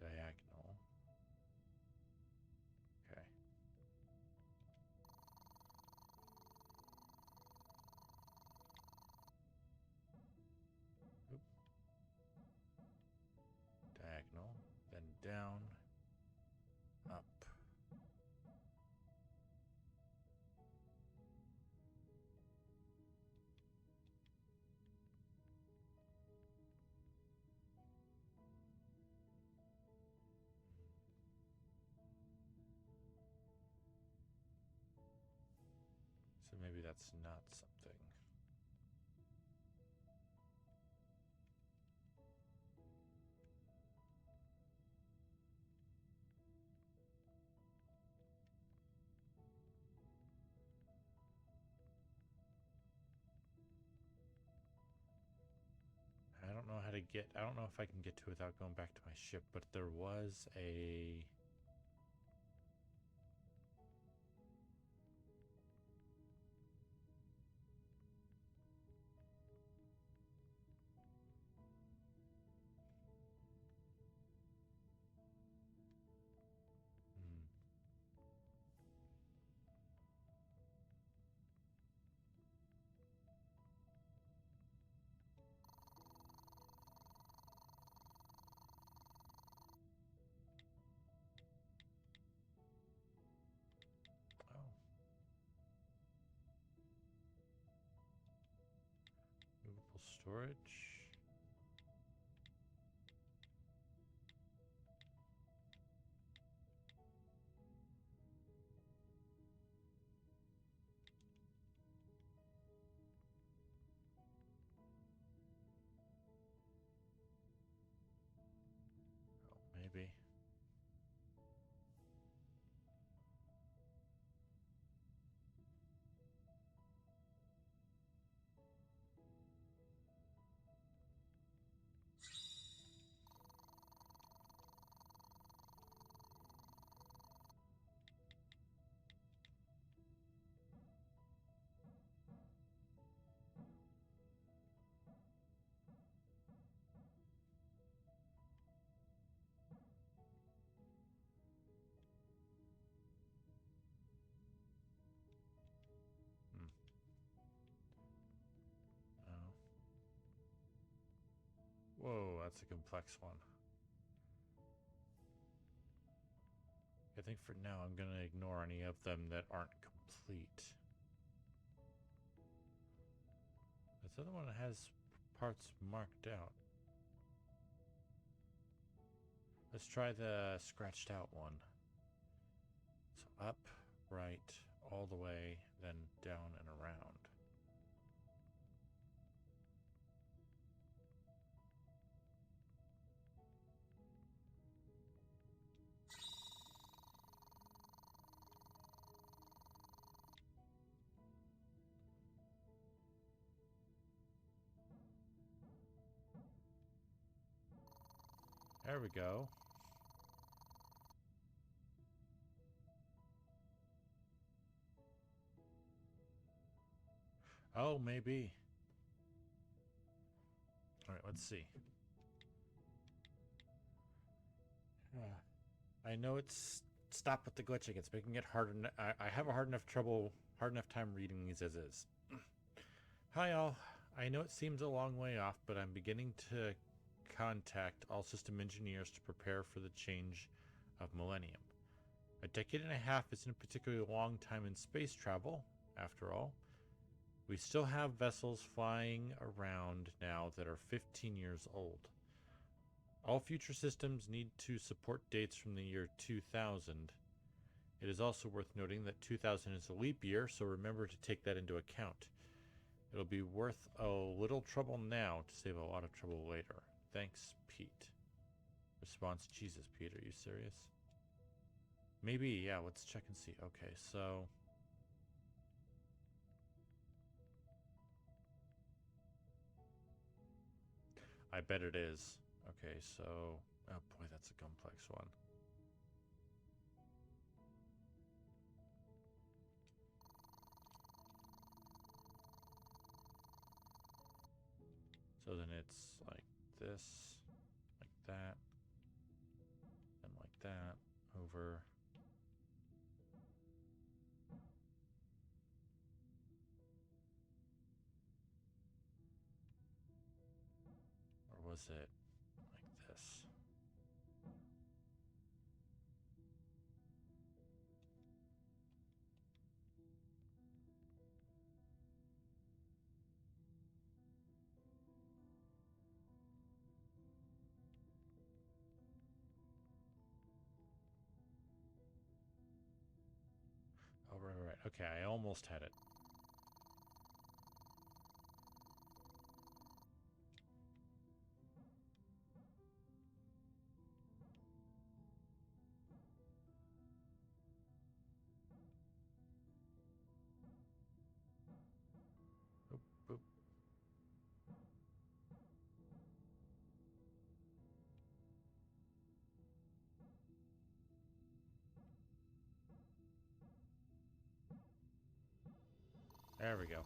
diagonal. Okay. Oop. Diagonal, then down, up. So maybe that's not something. I don't know if I can get to it without going back to my ship, but there was a... Hmm. Oh. Movable storage. Oh, maybe. that's a complex one. I think for now I'm going to ignore any of them that aren't complete. This other one has parts marked out. Let's try the scratched out one. So up, right, all the way, then down and around. There we go. Oh, maybe. Alright, let's see. I know it's stop with the glitching. It's making it harder. I have a hard enough time reading these as is. Hi all. I know it seems a long way off, but I'm beginning to contact all system engineers to prepare for the change of millennium. A decade and a half isn't a particularly long time in space travel, after all. We still have vessels flying around now that are 15 years old. All future systems need to support dates from the year 2000. It is also worth noting that 2000 is a leap year, so remember to take that into account. It'll be worth a little trouble now to save a lot of trouble later. Thanks, Pete. Response, Jesus, Pete, are you serious? Maybe, yeah, let's check and see. Okay, so... I bet it is. Okay, so... Oh boy, that's a complex one. So then it's like this, like that, and like that, over. Or was it like this? Oh, right. Okay, I almost had it. Oop, oop. There we go.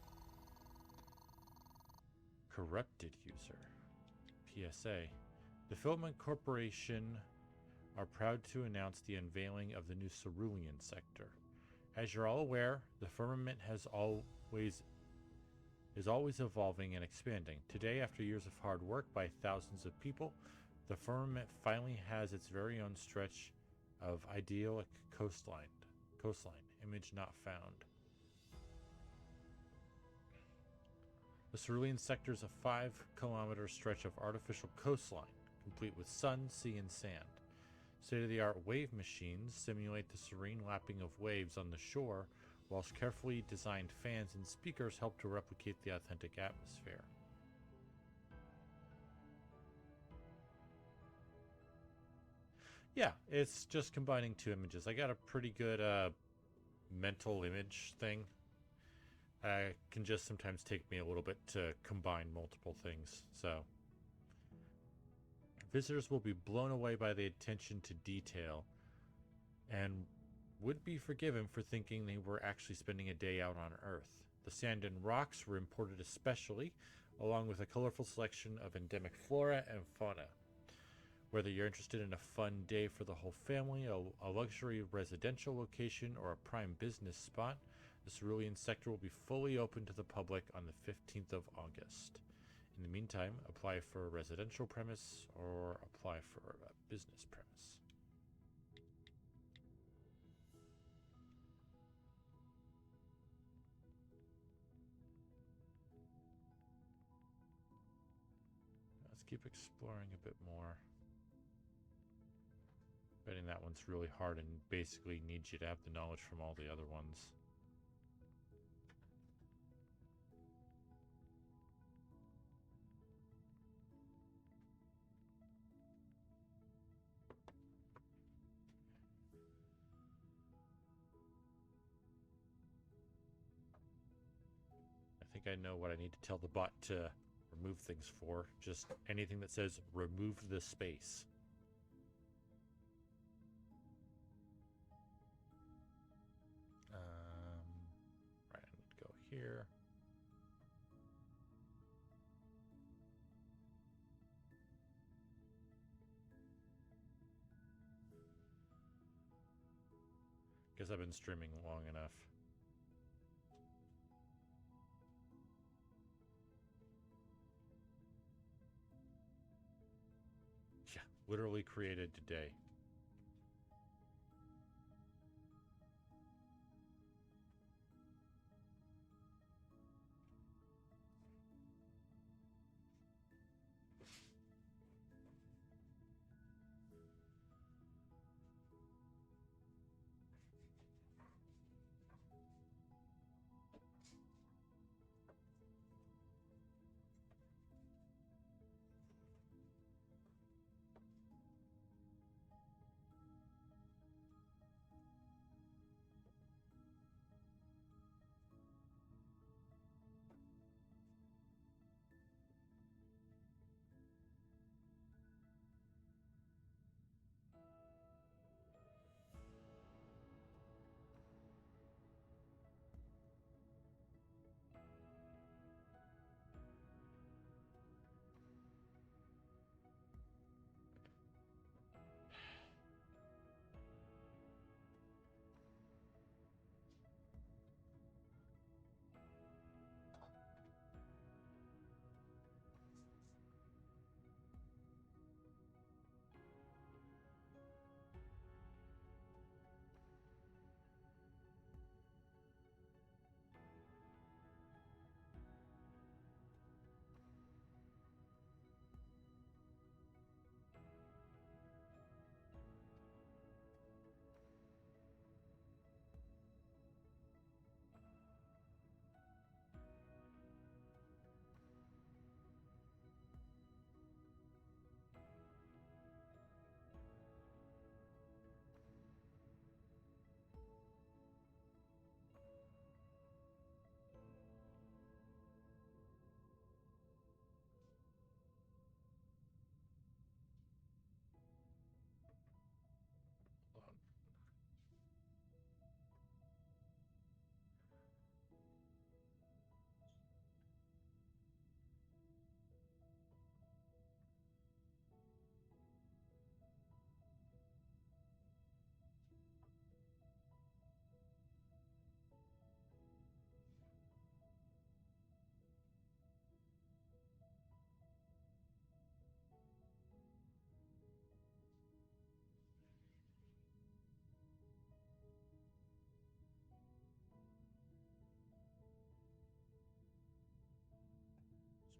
Corrupted user. PSA. The Filament Corporation are proud to announce the unveiling of the new Cerulean sector. As you're all aware, the firmament is always evolving and expanding. Today, after years of hard work by thousands of people, the firmament finally has its very own stretch of idyllic coastline. Image not found. The Cerulean sector is a 5-kilometer stretch of artificial coastline, complete with sun, sea, and sand. State-of-the-art wave machines simulate the serene lapping of waves on the shore, whilst carefully designed fans and speakers help to replicate the authentic atmosphere. Yeah, it's just combining two images. I got a pretty good mental image thing. It can just sometimes take me a little bit to combine multiple things, so... Visitors will be blown away by the attention to detail and would be forgiven for thinking they were actually spending a day out on Earth. The sand and rocks were imported especially, along with a colorful selection of endemic flora and fauna. Whether you're interested in a fun day for the whole family, a luxury residential location, or a prime business spot, the Cerulean sector will be fully open to the public on the 15th of August. In the meantime, apply for a residential premise or apply for a business premise. Let's keep exploring a bit more. Betting that one's really hard and basically needs you to have the knowledge from all the other ones. I think I know what I need to tell the bot to remove things for. Just anything that says remove the space. Right, I need to go here. Guess I've been streaming long enough. Yeah, literally created today.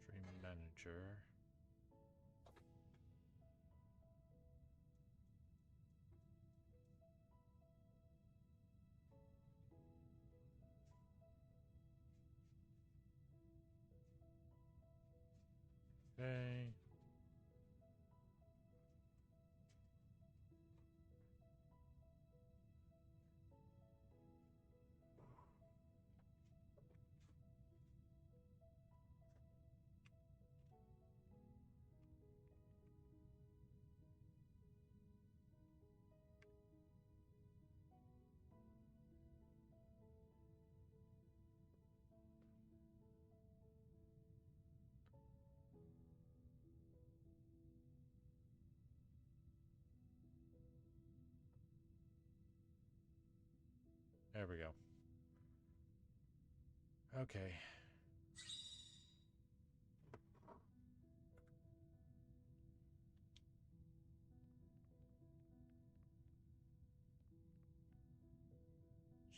Stream manager. Okay. There we go. Okay.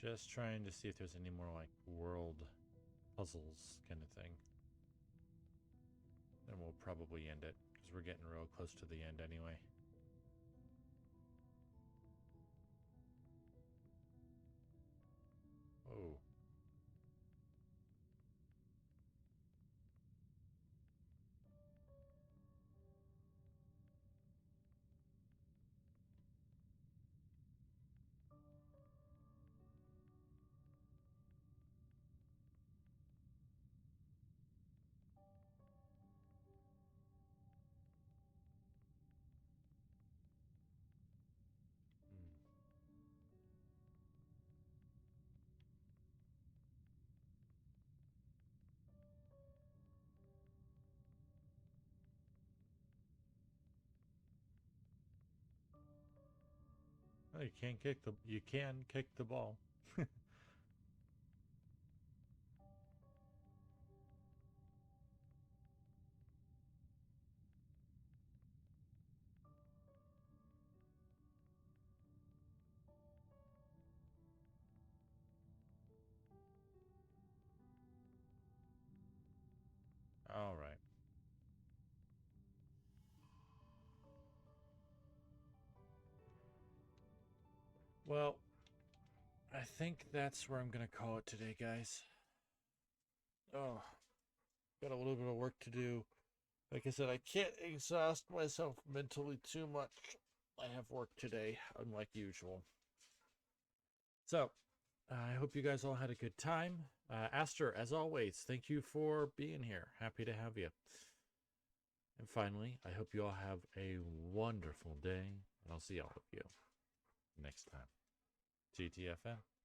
Just trying to see if there's any more like world puzzles kind of thing. Then we'll probably end it because we're getting real close to the end anyway. Oh. Hmm. Oh, you can kick the ball. All right. Well, I think that's where I'm going to call it today, guys. Oh, got a little bit of work to do. Like I said, I can't exhaust myself mentally too much. I have work today, unlike usual. So, I hope you guys all had a good time. Aster, as always, thank you for being here. Happy to have you. And finally, I hope you all have a wonderful day, and I'll see all of you next time. TTFN.